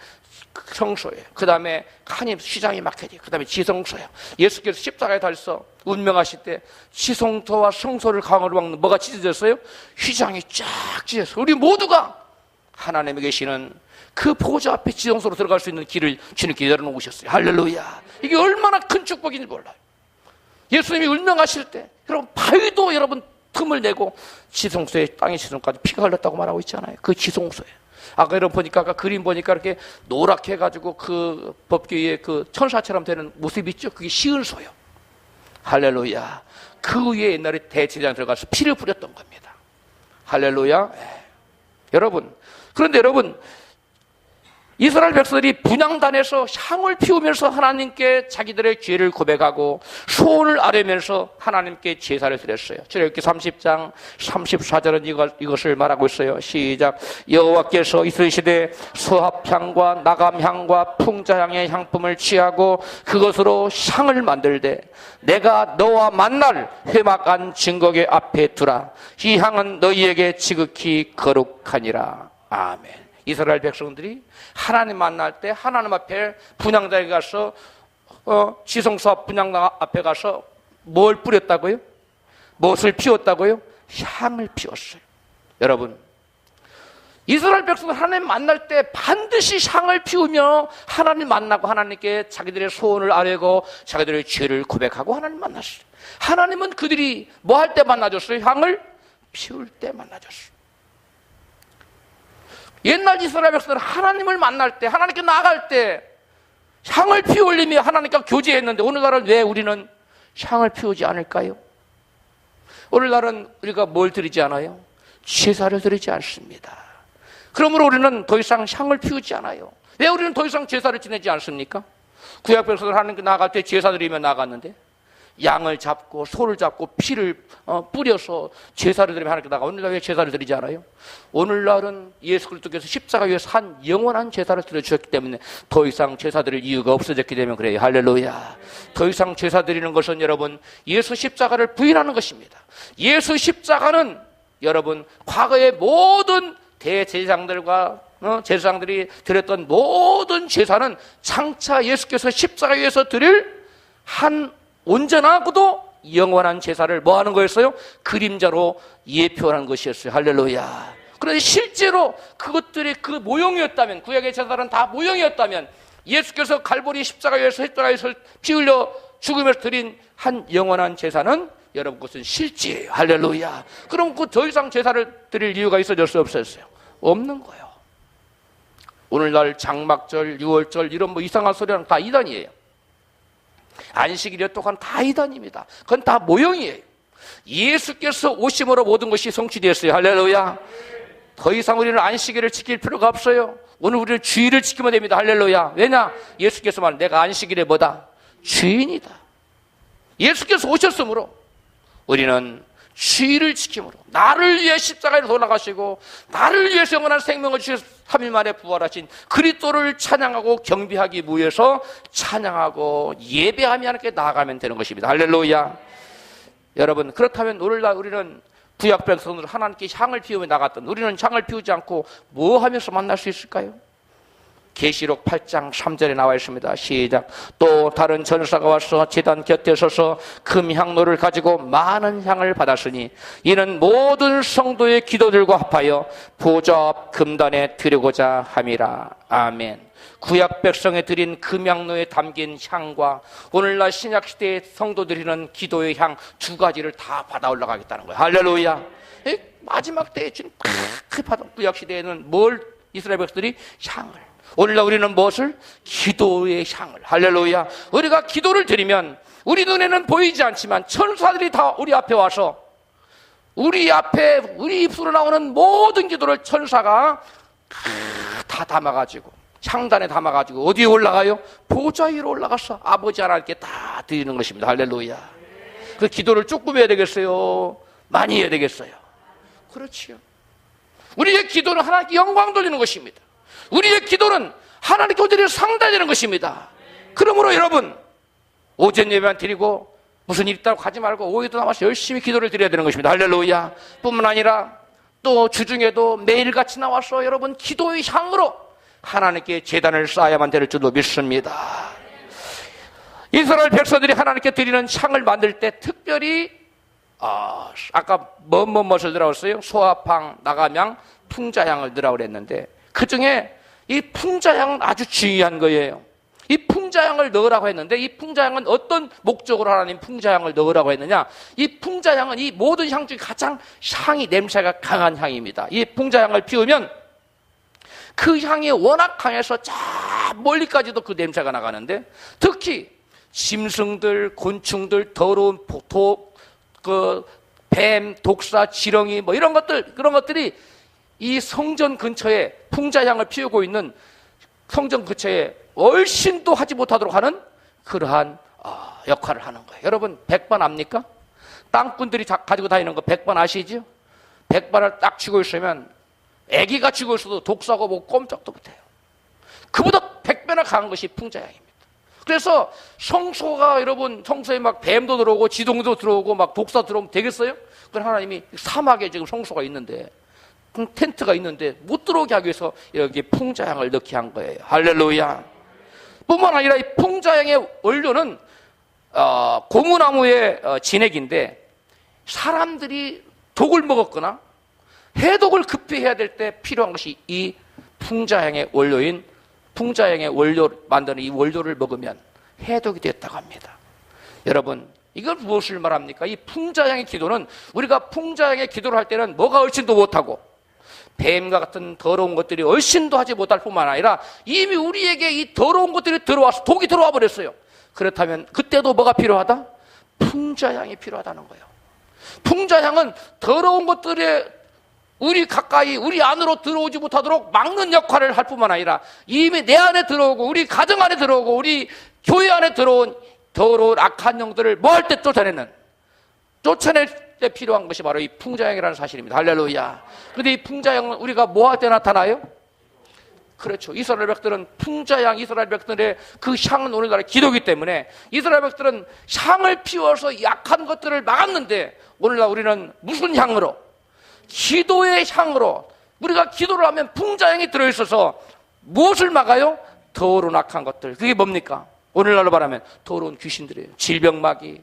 성소예요. 그 다음에 칸이 휘장이 막혀지. 그 다음에 지성소예요. 예수께서 십자가에 달서 운명하실 때 지성소와 성소를 강으로 막는 뭐가 찢어졌어요? 휘장이 쫙 찢어졌어요. 우리 모두가 하나님에 계시는 그 보좌 앞에 지성소로 들어갈 수 있는 길을 주님께 열어놓으셨어요. 할렐루야. 이게 얼마나 큰 축복인지 몰라요. 예수님이 운명하실 때 여러분 바위도 여러분 틈을 내고 지성소에 땅의 지성까지 피가 흘렀다고 말하고 있잖아요. 그 지성소에. 아까 여러분 보니까 아까 그림 보니까 이렇게 노랗게 해가지고 그 법궤의 그 천사처럼 되는 모습이 있죠. 그게 시은소요. 할렐루야. 그 위에 옛날에 대제사장 들어가서 피를 뿌렸던 겁니다. 할렐루야. 여러분, 그런데 여러분 이스라엘 백성들이 분향단에서 향을 피우면서 하나님께 자기들의 죄를 고백하고 소원을 아뢰면서 하나님께 제사를 드렸어요. 출애굽기 30장 34절은 이것을 말하고 있어요. 시작. 여호와께서 이스라엘 시대에 소합향과 나감향과 풍자향의 향품을 취하고 그것으로 향을 만들되 내가 너와 만날 회막한 증거계 앞에 두라. 이 향은 너희에게 지극히 거룩하니라. 아멘. 이스라엘 백성들이 하나님 만날 때 하나님 앞에 분향장에 가서 지성소 앞 분향장 앞에 가서 뭘 뿌렸다고요? 무엇을 피웠다고요? 향을 피웠어요. 여러분 이스라엘 백성들 하나님 만날 때 반드시 향을 피우며 하나님 만나고 하나님께 자기들의 소원을 아뢰고 자기들의 죄를 고백하고 하나님 만났어요. 하나님은 그들이 뭐 할 때 만나줬어요? 향을 피울 때 만나줬어요. 옛날 이스라엘 백성들은 하나님을 만날 때 하나님께 나아갈 때 향을 피우려며 하나님과 교제했는데 오늘날은 왜 우리는 향을 피우지 않을까요? 오늘날은 우리가 뭘 드리지 않아요? 제사를 드리지 않습니다. 그러므로 우리는 더 이상 향을 피우지 않아요. 왜 우리는 더 이상 제사를 지내지 않습니까? 구약 백성들 하나님께 나아갈 때 제사 드리며 나갔는데 양을 잡고 소를 잡고 피를 뿌려서 제사를 드리며 하나님께 나가. 오늘날 왜 제사를 드리지 않아요? 오늘날은 예수 그리스도께서 십자가 위에서 한 영원한 제사를 드려주셨기 때문에 더 이상 제사 드릴 이유가 없어졌기 때문에 그래요. 할렐루야. 더 이상 제사 드리는 것은 여러분 예수 십자가를 부인하는 것입니다. 예수 십자가는 여러분 과거의 모든 대제사장들과 제사장들이 드렸던 모든 제사는 장차 예수께서 십자가 위에서 드릴 한 온전하고도 영원한 제사를 뭐 하는 거였어요? 그림자로 예표하는 것이었어요. 할렐루야. 그런데 실제로 그것들이 그 모형이었다면, 구약의 제사는 다 모형이었다면 예수께서 갈보리 십자가에서 피 흘려 죽으면서 드린 한 영원한 제사는 여러분 그것은 실제예요. 할렐루야. 그럼 그 더 이상 제사를 드릴 이유가 있어질 수 없었어요? 없는 거예요. 오늘날 장막절, 유월절 이런 뭐 이상한 소리는 다 이단이에요. 안식일이 또한 다 이단입니다. 그건 다 모형이에요. 예수께서 오심으로 모든 것이 성취되었어요. 할렐루야. 더 이상 우리는 안식일을 지킬 필요가 없어요. 오늘 우리는 주일을 지키면 됩니다. 할렐루야. 왜냐? 예수께서 말 내가 안식일의 뭐다? 주인이다. 예수께서 오셨으므로 우리는 주의를 지킴으로 나를 위해 십자가에 돌아가시고 나를 위해서 영원한 생명을 주셔서 3일 만에 부활하신 그리스도를 찬양하고 경배하기 위해서 찬양하고 예배하며 하나님께 나아가면 되는 것입니다. 할렐루야. 여러분, 그렇다면 오늘날 우리는 구약 백성들 하나님께 향을 피우며 나갔던 우리는 향을 피우지 않고 뭐 하면서 만날 수 있을까요? 계시록 8장 3절에 나와 있습니다. 시작. 또 다른 전사가 와서 제단 곁에 서서 금향로를 가지고 많은 향을 받았으니 이는 모든 성도의 기도들과 합하여 보좌 앞 금단에 드리고자 함이라. 아멘. 구약 백성에 드린 금향로에 담긴 향과 오늘날 신약시대의 성도들이 드리는 기도의 향 두 가지를 다 받아 올라가겠다는 거예요. 할렐루야. 마지막 때에 주님 구약시대에는 뭘 이스라엘 백성들이 향을, 오늘날 우리는 무엇을? 기도의 향을. 할렐루야. 우리가 기도를 드리면 우리 눈에는 보이지 않지만 천사들이 다 우리 앞에 와서 우리 앞에 우리 입술로 나오는 모든 기도를 천사가 다 담아가지고 향단에 담아가지고 어디에 올라가요? 보좌 위로 올라가서 아버지 하나님께 다 드리는 것입니다. 할렐루야. 그 기도를 조금 해야 되겠어요? 많이 해야 되겠어요? 그렇지요. 우리의 기도는 하나님께 영광 돌리는 것입니다. 우리의 기도는 하나님께 온전히 상달되는 것입니다. 그러므로 여러분, 오전 예배만 드리고 무슨 일 있다고 가지 말고 오후에도 남아서 열심히 기도를 드려야 되는 것입니다. 할렐루야. 뿐만 아니라 또 주중에도 매일같이 나와서 여러분 기도의 향으로 하나님께 제단을 쌓아야만 될 줄로 믿습니다. 이스라엘 백성들이 하나님께 드리는 향을 만들 때 특별히 아까 무엇을 넣으라고 소아팡, 나감향, 풍자향을 넣으라고 그랬는데 그 중에 이 풍자향은 아주 중요한 거예요. 이 풍자향을 넣으라고 했는데 이 풍자향은 어떤 목적으로 하나님 풍자향을 넣으라고 했느냐? 이 풍자향은 이 모든 향 중에 가장 향이 냄새가 강한 향입니다. 이 풍자향을 피우면 그 향이 워낙 강해서 저 멀리까지도 그 냄새가 나가는데 특히 짐승들, 곤충들, 더러운 뱀, 독사, 지렁이 뭐 이런 것들이 이 성전 근처에 풍자향을 피우고 있는 성전 근처에 얼씬도 하지 못하도록 하는 그러한 역할을 하는 거예요. 여러분, 백반 압니까? 땅꾼들이 가지고 다니는 거 백반 아시죠? 백반을 딱 쥐고 있으면 애기가 쥐고 있어도 독사고 뭐 꼼짝도 못해요. 그보다 100배나 강한 것이 풍자향입니다. 그래서 성소가 여러분 성소에 막 뱀도 들어오고 지동도 들어오고 막 독사 들어오면 되겠어요? 그럼 하나님이 사막에 지금 성소가 있는데 텐트가 있는데 못 들어오게 하기 위해서 여기 풍자향을 넣게 한 거예요. 할렐루야. 뿐만 아니라 이 풍자향의 원료는 고무나무의 진액인데 사람들이 독을 먹었거나 해독을 급히 해야 될 때 필요한 것이 이 풍자향의 원료인 풍자향의 원료 만드는 이 원료를 먹으면 해독이 됐다고 합니다. 여러분, 이걸 무엇을 말합니까? 이 풍자향의 기도는 우리가 풍자향의 기도를 할 때는 뭐가 얼씬도 못하고 뱀과 같은 더러운 것들이 얼씬도 하지 못할 뿐만 아니라 이미 우리에게 이 더러운 것들이 들어와서 독이 들어와 버렸어요. 그렇다면 그때도 뭐가 필요하다? 풍자향이 필요하다는 거예요. 풍자향은 더러운 것들에 우리 가까이 우리 안으로 들어오지 못하도록 막는 역할을 할 뿐만 아니라 이미 내 안에 들어오고 우리 가정 안에 들어오고 우리 교회 안에 들어온 더러운 악한 영들을 뭐 할 때 쫓아낼 때 필요한 것이 바로 이 풍자향이라는 사실입니다. 할렐루야. 그런데 이 풍자향은 우리가 뭐 할 때 나타나요? 그렇죠. 이스라엘 백성들은 풍자향, 이스라엘 백성들의 그 향은 오늘날의 기도이기 때문에 이스라엘 백성들은 향을 피워서 약한 것들을 막았는데 오늘날 우리는 무슨 향으로? 기도의 향으로 우리가 기도를 하면 풍자향이 들어있어서 무엇을 막아요? 더러운 악한 것들. 그게 뭡니까? 오늘날로 말하면 더러운 귀신들이에요. 질병마귀,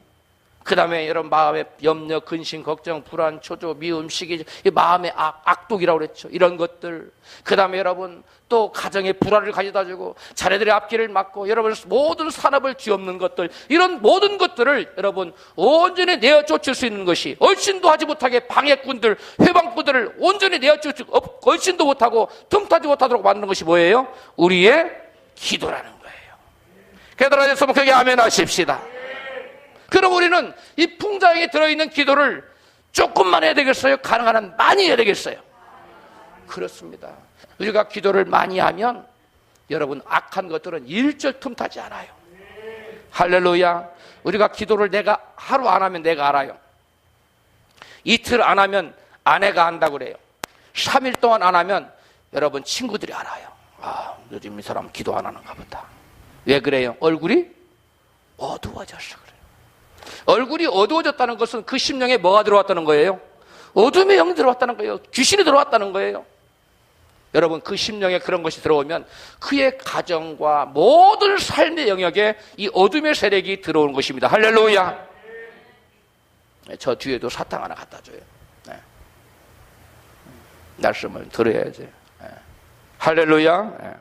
그 다음에 여러분 마음의 염려, 근심, 걱정, 불안, 초조, 미움, 시기, 마음의 악독이라고 그랬죠. 이런 것들. 그 다음에 여러분 또 가정의 불화를 가져다주고 자녀들의 앞길을 막고 여러분 모든 산업을 뒤엎는 것들, 이런 모든 것들을 여러분 온전히 내어 쫓을 수 있는 것이 얼씬도 하지 못하게 방해꾼들, 회방꾼들을 온전히 내어 쫓을 얼씬도 못하고 틈타지 못하도록 만드는 것이 뭐예요? 우리의 기도라는 거예요. 깨달아졌으면 그게 아멘 하십시다. 그럼 우리는 이 풍자향에 들어있는 기도를 조금만 해야 되겠어요? 가능한 한 많이 해야 되겠어요? 그렇습니다. 우리가 기도를 많이 하면 여러분 악한 것들은 일절 틈타지 않아요. 할렐루야. 우리가 기도를 내가 하루 안 하면 내가 알아요. 이틀 안 하면 아내가 한다고 그래요. 3일 동안 안 하면 여러분 친구들이 알아요. 아, 요즘 이 사람 기도 안 하는가 보다. 왜 그래요? 얼굴이 어두워졌어 그래요. 얼굴이 어두워졌다는 것은 그 심령에 뭐가 들어왔다는 거예요? 어둠의 영이 들어왔다는 거예요. 귀신이 들어왔다는 거예요. 여러분, 그 심령에 그런 것이 들어오면 그의 가정과 모든 삶의 영역에 이 어둠의 세력이 들어오는 것입니다. 할렐루야. 저 뒤에도 사탕 하나 갖다 줘요. 네. 말씀을 들어야지. 네. 할렐루야. 네.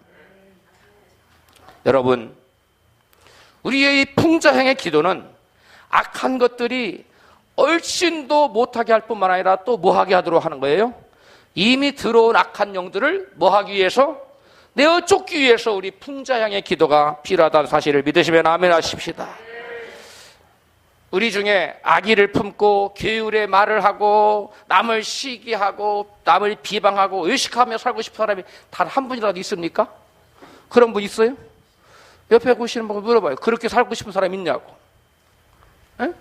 여러분, 우리의 이 풍자형의 기도는 악한 것들이 얼씬도 못하게 할 뿐만 아니라 또 뭐하게 하도록 하는 거예요? 이미 들어온 악한 영들을 뭐하기 위해서? 내어 쫓기 위해서 우리 풍자형의 기도가 필요하다는 사실을 믿으시면 아멘 하십시다. 우리 중에 악의를 품고 게으르게 말을 하고 남을 시기하고 남을 비방하고 의식하며 살고 싶은 사람이 단 한 분이라도 있습니까? 그런 분 있어요? 옆에 계시는 분 물어봐요. 그렇게 살고 싶은 사람 있냐고. 에?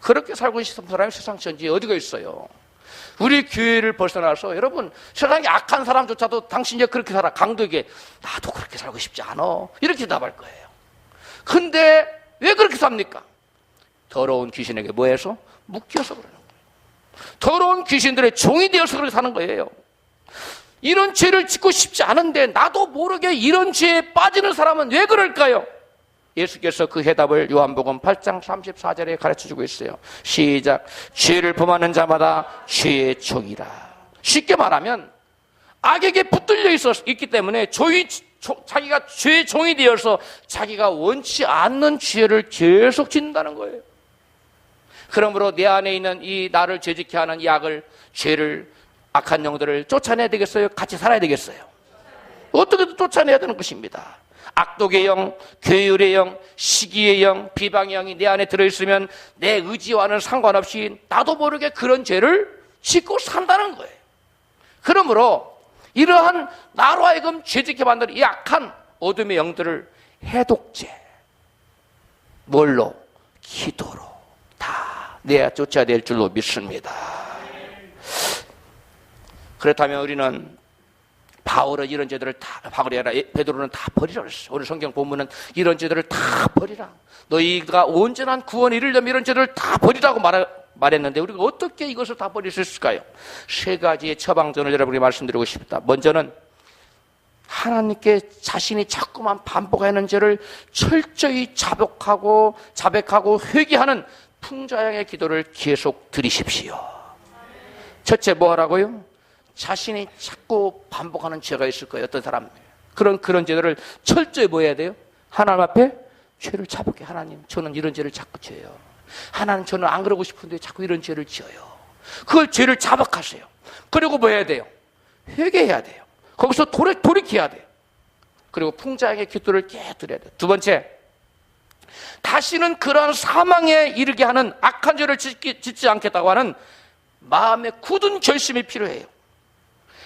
그렇게 살고 싶은 사람이 세상 전지에 어디가 있어요? 우리 교회를 벗어나서 여러분, 세상에 악한 사람조차도 당신이 그렇게 살아. 강도에게 나도 그렇게 살고 싶지 않아. 이렇게 답할 거예요. 근데 왜 그렇게 삽니까? 더러운 귀신에게 뭐해서? 묶여서 그러는 거예요. 더러운 귀신들의 종이 되어서 그렇게 사는 거예요. 이런 죄를 짓고 싶지 않은데 나도 모르게 이런 죄에 빠지는 사람은 왜 그럴까요? 예수께서 그 해답을 요한복음 8장 34절에 가르쳐주고 있어요. 시작. 죄를 범하는 자마다 죄의 종이라. 쉽게 말하면 악에게 붙들려 있기 때문에 자기가 죄의 종이 되어서 자기가 원치 않는 죄를 계속 짓는다는 거예요. 그러므로 내 안에 있는 이 나를 죄짓게 하는 이 악을, 죄를, 악한 영들을 쫓아내야 되겠어요? 같이 살아야 되겠어요? 어떻게든 쫓아내야 되는 것입니다. 악독의 영, 괴율의 영, 시기의 영, 비방의 영이 내 안에 들어있으면 내 의지와는 상관없이 나도 모르게 그런 죄를 짓고 산다는 거예요. 그러므로 이러한 나로 하여금 죄짓게 만드는 이 악한 어둠의 영들을 해독제, 뭘로? 기도로 다 내야 쫓아야 될 줄로 믿습니다. 그렇다면 우리는 바울은 이런 죄들을 다, 바울이 아니라 베드로는 다 버리라 그랬어요. 오늘 성경 본문은 이런 죄들을 다 버리라. 너희가 온전한 구원에 이르려면 이런 죄들을 다 버리라고 말했는데 우리가 어떻게 이것을 다 버릴 수 있을까요? 세 가지의 처방전을 여러분에게 말씀드리고 싶다. 먼저는 하나님께 자신이 자꾸만 반복하는 죄를 철저히 자백하고 회개하는 풍자형의 기도를 계속 드리십시오. 첫째 뭐 하라고요? 자신이 자꾸 반복하는 죄가 있을 거예요. 어떤 사람 그런 죄들을 철저히 뭐 해야 돼요? 하나님 앞에 죄를 자복해. 하나님, 저는 이런 죄를 자꾸 지어요. 하나님, 저는 안 그러고 싶은데 자꾸 이런 죄를 지어요. 그걸 죄를 자복하세요. 그리고 뭐 해야 돼요? 회개해야 돼요. 거기서 돌이켜야 돼요. 그리고 풍자형의 기도를 계속 드려야 돼요. 두 번째, 다시는 그러한 사망에 이르게 하는 악한 죄를 짓지 않겠다고 하는 마음의 굳은 결심이 필요해요.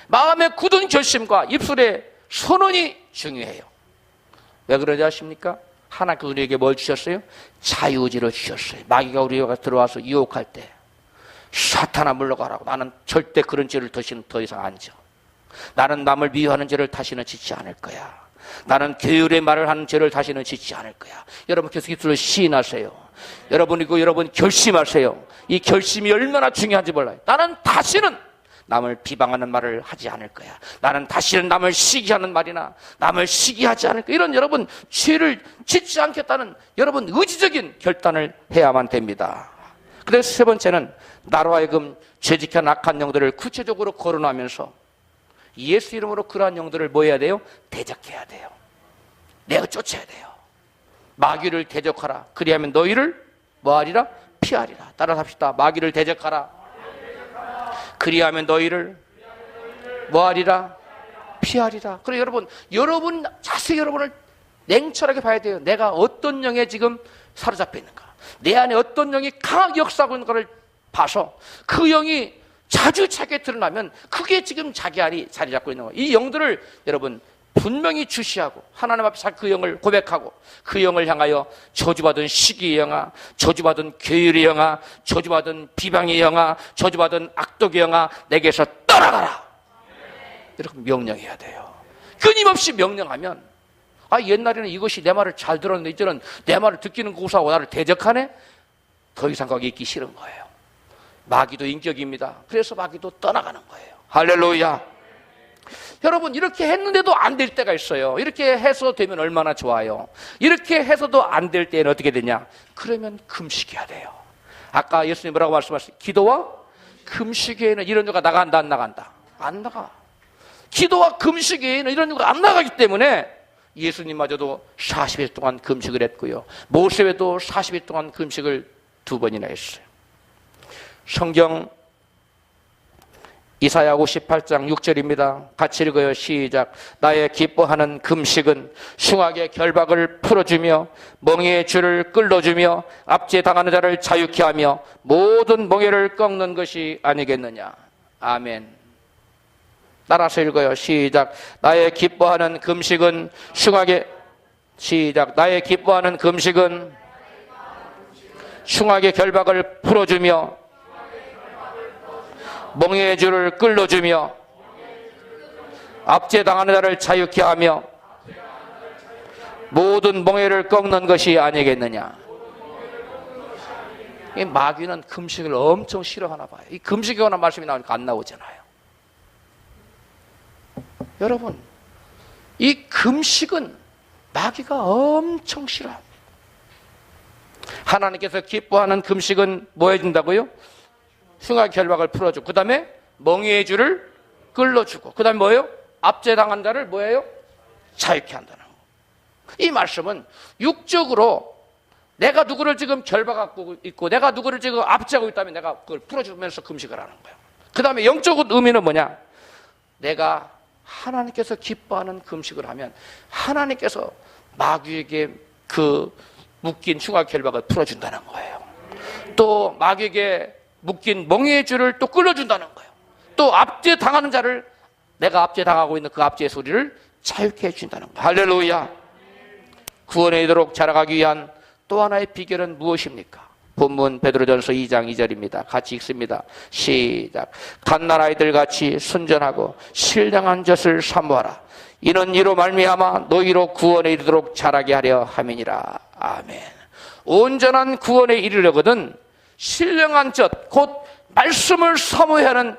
마음의 굳은 결심과 입술의 선언이 중요해요. 왜 그러지 아십니까? 하나님께서 우리에게 뭘 주셨어요? 자유의지를 주셨어요. 마귀가 우리가 들어와서 유혹할 때 사탄아 물러가라고. 나는 절대 그런 죄를 더 이상 안 져. 나는 남을 미워하는 죄를 다시는 짓지 않을 거야. 나는 게으르게 말을 하는 죄를 다시는 짓지 않을 거야. 여러분 계속 입술로 시인하세요. 여러분 결심하세요. 이 결심이 얼마나 중요한지 몰라요. 나는 다시는 남을 비방하는 말을 하지 않을 거야. 나는 다시는 남을 시기하는 말이나 남을 시기하지 않을 거야. 이런 여러분 죄를 짓지 않겠다는 여러분 의지적인 결단을 해야만 됩니다. 그래서 세 번째는 나로 하여금 죄짓게 한 악한 영들을 구체적으로 거론하면서 예수 이름으로 그러한 영들을 뭐 해야 돼요? 대적해야 돼요. 내가 쫓아야 돼요. 마귀를 대적하라. 그리하면 너희를 뭐하리라? 피하리라. 따라서 합시다. 마귀를 대적하라. 그리하면 너희를 뭐하리라? 피하리라. 그래 여러분 자세히 여러분을 냉철하게 봐야 돼요. 내가 어떤 영에 지금 사로잡혀 있는가, 내 안에 어떤 영이 강하게 역사하고 있는가를 봐서 그 영이 자주 차게 드러나면 그게 지금 자기 안이 자리 잡고 있는 거예요. 이 영들을 여러분 분명히 주시하고 하나님 앞에서 그 영을 고백하고 그 영을 향하여 저주받은 시기의 영아, 저주받은 괴율의 영아, 저주받은 비방의 영아, 저주받은 악독의 영아, 내게서 떠나가라, 이렇게 명령해야 돼요. 끊임없이 명령하면, 옛날에는 이것이 내 말을 잘 들었는데 이제는 내 말을 듣기는 고사하고 나를 대적하네? 더 이상 거기 있기 싫은 거예요. 마귀도 인격입니다. 그래서 마귀도 떠나가는 거예요. 할렐루야. 여러분, 이렇게 했는데도 안 될 때가 있어요. 이렇게 해서 되면 얼마나 좋아요. 이렇게 해서도 안 될 때는 어떻게 되냐? 그러면 금식해야 돼요. 아까 예수님 뭐라고 말씀하셨어요? 기도와 금식에는 이런 누가 나간다, 안 나간다? 안 나가. 기도와 금식에는 이런 누가 안 나가기 때문에 예수님마저도 40일 동안 금식을 했고요. 모세도 40일 동안 금식을 2번이나 했어요. 성경 이사야 58장 6절입니다. 같이 읽어요. 시작. 나의 기뻐하는 금식은 흉악의 결박을 풀어주며 멍에의 줄을 끌어주며 압제 당하는 자를 자유케 하며 모든 멍에를 꺾는 것이 아니겠느냐. 아멘. 따라서 읽어요. 시작. 나의 기뻐하는 금식은 흉악의 시작. 나의 기뻐하는 금식은 흉악의 결박을 풀어주며 멍에의 줄을 끌어주며 압제당하는 자를 자유케 하며 모든 멍에를 꺾는 것이 아니겠느냐. 이 마귀는 금식을 엄청 싫어하나 봐요. 이 금식에 관한 말씀이 나오니까 안 나오잖아요. 여러분, 이 금식은 마귀가 엄청 싫어합니다. 하나님께서 기뻐하는 금식은 뭐 해준다고요? 흉악의 결박을 풀어주고, 그 다음에 멍에의 줄을 끌어주고, 그 다음에 뭐예요? 압제당한 자를 뭐예요? 자유케 한다는 거. 이 말씀은 육적으로 내가 누구를 지금 결박하고 있고 내가 누구를 지금 압제하고 있다면 내가 그걸 풀어주면서 금식을 하는 거예요. 그 다음에 영적인 의미는 뭐냐? 내가 하나님께서 기뻐하는 금식을 하면 하나님께서 마귀에게 그 묶인 흉악의 결박을 풀어준다는 거예요. 또 마귀에게 묶인 멍에의 줄을 또 끌어준다는 거예요. 또 압제당하는 자를 내가 압제당하고 있는 그 압제의 소리를 자유케 해준다는 거예요. 할렐루야. 구원에 이르도록 자라가기 위한 또 하나의 비결은 무엇입니까? 본문 베드로전서 2장 2절입니다. 같이 읽습니다. 시작. 갓난아이들 같이 순전하고 신령한 젖을 사모하라. 이는 이로 말미암아 너희로 구원에 이르도록 자라게 하려 함이니라. 아멘. 온전한 구원에 이르려거든 신령한 젖, 곧 말씀을 사모해야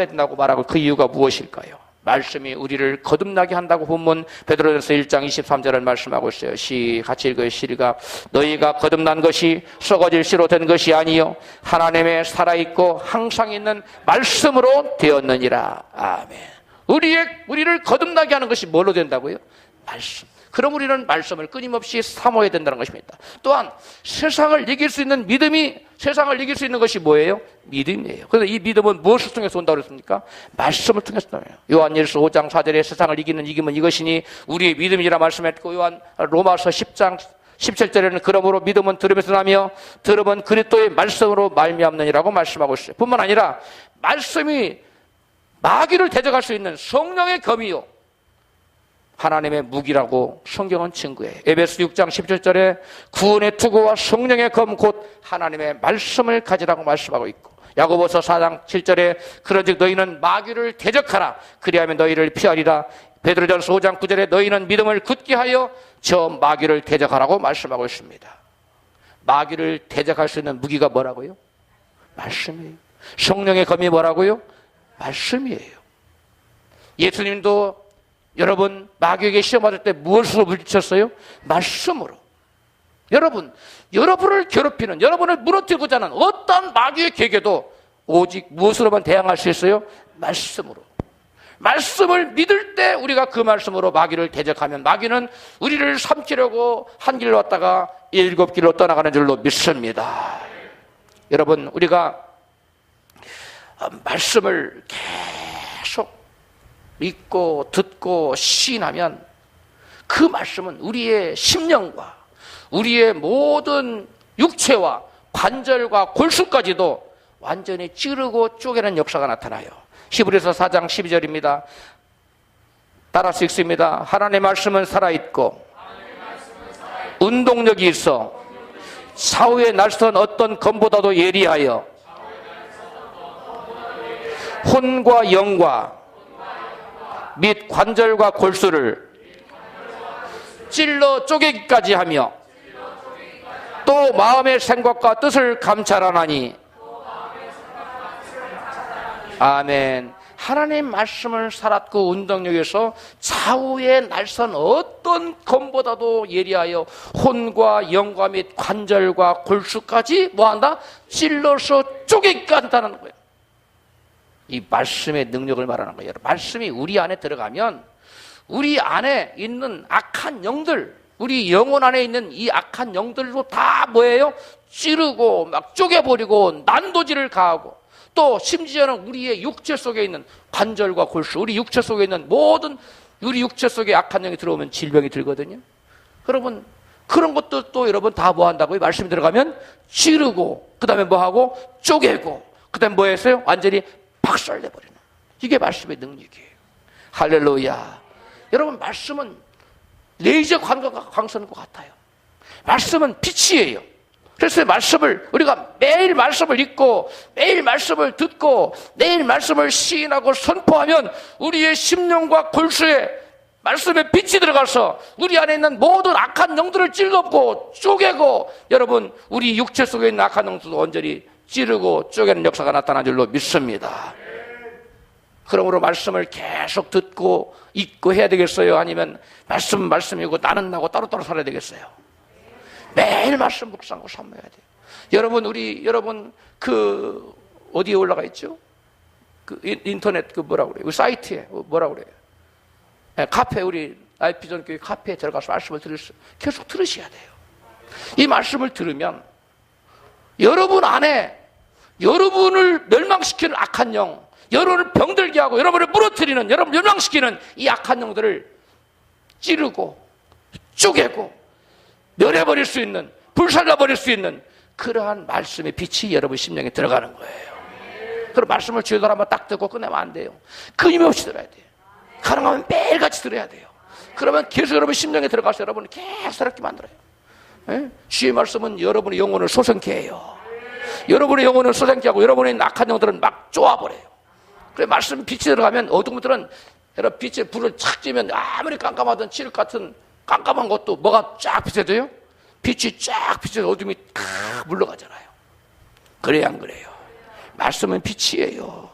된다고 말하고 그 이유가 무엇일까요? 말씀이 우리를 거듭나게 한다고 본문 베드로전서 1장 23절을 말씀하고 있어요. 같이 읽어요. 시리가 너희가 거듭난 것이 썩어질 씨로 된 것이 아니요 하나님의 살아있고 항상 있는 말씀으로 되었느니라. 아멘. 우리를 거듭나게 하는 것이 뭘로 된다고요? 말씀. 그럼 우리는 말씀을 끊임없이 사모해야 된다는 것입니다. 또한 세상을 이길 수 있는 믿음이, 세상을 이길 수 있는 것이 뭐예요? 믿음이에요. 그래서 이 믿음은 무엇을 통해서 온다고 그랬습니까? 말씀을 통해서 온다고요. 요한일서 5장 4절에 세상을 이기는 이김은 이것이니 우리의 믿음이라 말씀했고, 로마서 10장 17절에는 그러므로 믿음은 들음에서 나며 들음은 그리스도의 말씀으로 말미암느니라고 말씀하고 있어요. 뿐만 아니라 말씀이 마귀를 대적할 수 있는 성령의 검이요 하나님의 무기라고 성경은 증거해요. 에베소 6장 17절에 구원의 투구와 성령의 검 곧 하나님의 말씀을 가지라고 말씀하고 있고, 야고보서 4장 7절에 그런즉 너희는 마귀를 대적하라 그리하면 너희를 피하리라. 베드로전서 5장 9절에 너희는 믿음을 굳게 하여 저 마귀를 대적하라고 말씀하고 있습니다. 마귀를 대적할 수 있는 무기가 뭐라고요? 말씀이에요. 성령의 검이 뭐라고요? 말씀이에요. 예수님도 여러분 마귀에게 시험받을 때 무엇으로 물리쳤어요? 말씀으로. 여러분을 괴롭히는, 여러분을 무너뜨리고자 하는 어떤 마귀의 계계도 오직 무엇으로만 대항할 수 있어요? 말씀으로. 말씀을 믿을 때 우리가 그 말씀으로 마귀를 대적하면 마귀는 우리를 삼키려고 한 길로 왔다가 7길로 떠나가는 줄로 믿습니다. 여러분, 우리가 말씀을 계속 읽고 듣고 시인하면 그 말씀은 우리의 심령과 우리의 모든 육체와 관절과 골수까지도 완전히 찌르고 쪼개는 역사가 나타나요. 히브리서 4장 12절입니다. 따라서 읽습니다. 하나님의 말씀은 살아있고 운동력이 있어 사후에 날선 어떤 검보다도 예리하여 혼과 영과 및 관절과 골수를 찔러 쪼개기까지 하며 또 마음의 생각과 뜻을 감찰하나니. 아멘. 하나님 말씀을 살았고 운동력에서 좌우에 날선 어떤 검보다도 예리하여 혼과 영과 및 관절과 골수까지 뭐한다? 찔러서 쪼개기까지 한다는 거예요. 이 말씀의 능력을 말하는 거예요. 말씀이 우리 안에 들어가면 우리 안에 있는 악한 영들, 우리 영혼 안에 있는 이 악한 영들로 다 뭐예요? 찌르고 막 쪼개버리고 난도질을 가하고, 또 심지어는 우리의 육체 속에 있는 관절과 골수, 우리 육체 속에 있는 모든 우리 육체 속에 악한 영이 들어오면 질병이 들거든요. 여러분 그런 것도 또 여러분 다 뭐 한다고요? 말씀이 들어가면 찌르고, 그 다음에 뭐 하고 쪼개고, 그 다음에 뭐 했어요? 완전히 박살내버리는, 이게 말씀의 능력이에요. 할렐루야. 여러분 말씀은 레이저 광선과 같아요. 말씀은 빛이에요. 그래서 말씀을 우리가 매일 말씀을 읽고 매일 말씀을 듣고 매일 말씀을 시인하고 선포하면 우리의 심령과 골수에 말씀의 빛이 들어가서 우리 안에 있는 모든 악한 영들을 찔러고 쪼개고, 여러분 우리 육체 속에 있는 악한 영들도 온전히 찌르고 쪼개는 역사가 나타난 줄로 믿습니다. 그러므로 말씀을 계속 듣고 읽고 해야 되겠어요? 아니면 말씀은 말씀이고 나는 나고 따로따로 살아야 되겠어요? 매일 말씀 묵상하고 삼아야 돼요. 여러분 그 어디에 올라가 있죠? 그 인터넷 그 뭐라 그래요? 그 사이트에 뭐라 그래요? 네, 카페, 우리 라이프비전 교회 카페에 들어가서 말씀을 계속 들으셔야 돼요. 이 말씀을 들으면 여러분 안에 여러분을 멸망시키는 악한 영, 여러분을 병들게 하고 여러분을 무너뜨리는, 여러분을 멸망시키는 이 악한 영들을 찌르고 쪼개고 멸해버릴 수 있는, 불살라버릴 수 있는 그러한 말씀의 빛이 여러분 심령에 들어가는 거예요. 그럼 말씀을 주여들 한번 딱 듣고 끝내면 안 돼요. 끊임없이 들어야 돼요. 가능하면 매일같이 들어야 돼요. 그러면 계속 여러분 심령에 들어가서 여러분을 계속 새롭게 만들어요. 예? 주의 말씀은 여러분의 영혼을 소생케 해요. 여러분의 영혼을 소생케 하고 여러분의 악한 영들은 막 쪼아버려요. 그래, 말씀 빛이 들어가면 어두운 것들은, 여러분 빛에 불을 착 쬐면 아무리 깜깜하던 칠흑 같은 깜깜한 것도 뭐가 쫙 비춰져요? 빛이 쫙 비춰서 어둠이 탁 물러가잖아요. 그래야 안 그래요? 말씀은 빛이에요.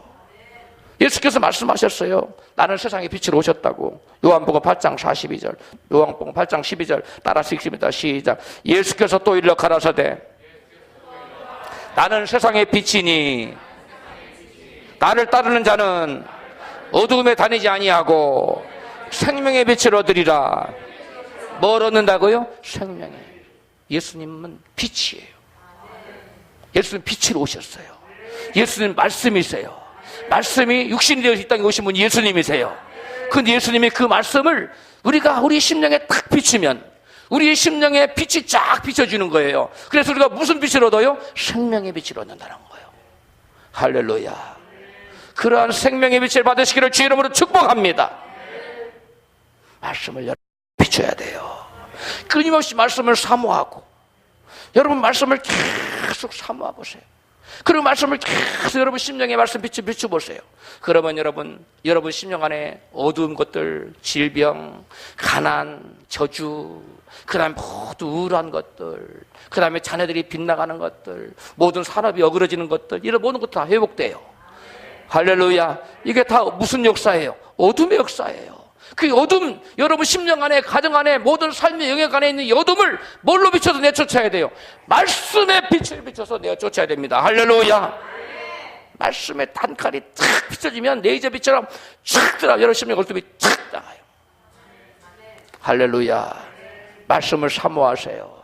예수께서 말씀하셨어요. 나는 세상에 빛으로 오셨다고. 요한복음 8장 42절, 요한복음 8장 12절 따라서 읽습니다. 시작. 예수께서 또 일러 가라사대 나는 세상의 빛이니 나를 따르는 자는 어두움에 다니지 아니하고 생명의 빛을 얻으리라. 뭘 얻는다고요? 생명의. 예수님은 빛이에요. 예수님 빛으로 오셨어요. 예수님 말씀이세요. 말씀이 육신이 되어 이 땅에 오신 분이 예수님이세요. 근데 예수님이 그 말씀을 우리가 우리 심령에 딱 비추면 우리의 심령에 빛이 쫙 비춰주는 거예요. 그래서 우리가 무슨 빛을 얻어요? 생명의 빛을 얻는다는 거예요. 할렐루야. 그러한 생명의 빛을 받으시기를 주의 이름으로 축복합니다. 말씀을 비춰야 돼요. 끊임없이 말씀을 사모하고, 여러분 말씀을 계속 사모해 보세요. 그리고 말씀을 계속 여러분 심령의 말씀 빛을 비춰보세요. 그러면 여러분 심령 안에 어두운 것들, 질병, 가난, 저주, 그 다음에 모두 우울한 것들, 그 다음에 자녀들이 빗나가는 것들, 모든 산업이 어그러지는 것들, 이런 모든 것 다 회복돼요. 할렐루야. 이게 다 무슨 역사예요? 어둠의 역사예요. 그 어둠, 여러분 심령 안에, 가정 안에, 모든 삶의 영역 안에 있는 이 어둠을 뭘로 비춰서 내쫓아야 돼요? 말씀의 빛을 비춰서 내쫓아야 됩니다. 할렐루야. 말씀의 단칼이 탁 비춰지면 레이저 빛처럼 쫙 들어, 여러분 심령 얼굴이 탁 나가요. 할렐루야. 말씀을 사모하세요.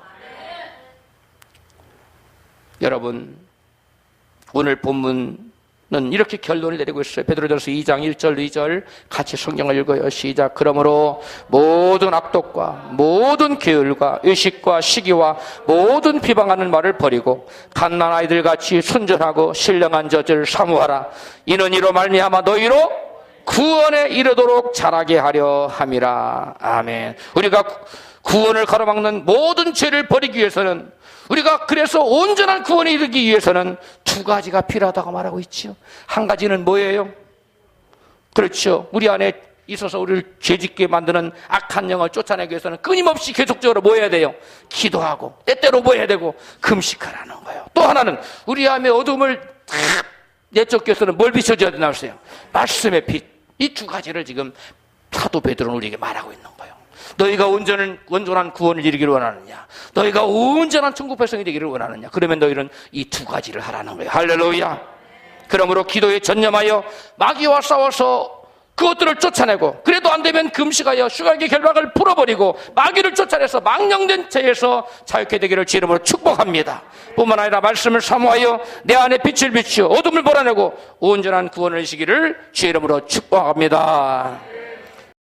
여러분, 오늘 본문 이렇게 결론을 내리고 있어요. 베드로전서 2장 1절 2절 같이 성경을 읽어요. 시작. 그러므로 모든 악독과 모든 게을과 의식과 시기와 모든 비방하는 말을 버리고 갓난 아이들 같이 순전하고 신령한 젖을 사모하라. 이는 이로 말미암아 너희로 구원에 이르도록 자라게 하려 함이라. 아멘. 우리가 구원을 가로막는 모든 죄를 버리기 위해서는, 우리가 그래서 온전한 구원에 이르기 위해서는 두 가지가 필요하다고 말하고 있죠. 한 가지는 뭐예요? 그렇죠. 우리 안에 있어서 우리를 죄짓게 만드는 악한 영을 쫓아내기 위해서는 끊임없이 계속적으로 뭐 해야 돼요? 기도하고, 때때로 뭐 해야 되고? 금식하라는 거예요. 또 하나는 우리 안에 어둠을 다 내쫓기 위해서는 뭘 비춰줘야 되나 하세요? 말씀의 빛. 이 두 가지를 지금 사도 베드로는 우리에게 말하고 있는 거예요. 너희가 온전한 구원을 이루기를 원하느냐? 너희가 온전한 천국 백성이 되기를 원하느냐? 그러면 너희는 이 두 가지를 하라는 거예요. 할렐루야. 그러므로 기도에 전념하여 마귀와 싸워서 그것들을 쫓아내고, 그래도 안 되면 금식하여 슈가의 결박을 풀어버리고 마귀를 쫓아내서 망령된 죄에서 자유케 되기를 주 이름으로 축복합니다. 뿐만 아니라 말씀을 사모하여 내 안에 빛을 비추어 어둠을 몰아내고 온전한 구원을 이시기를 주 이름으로 축복합니다.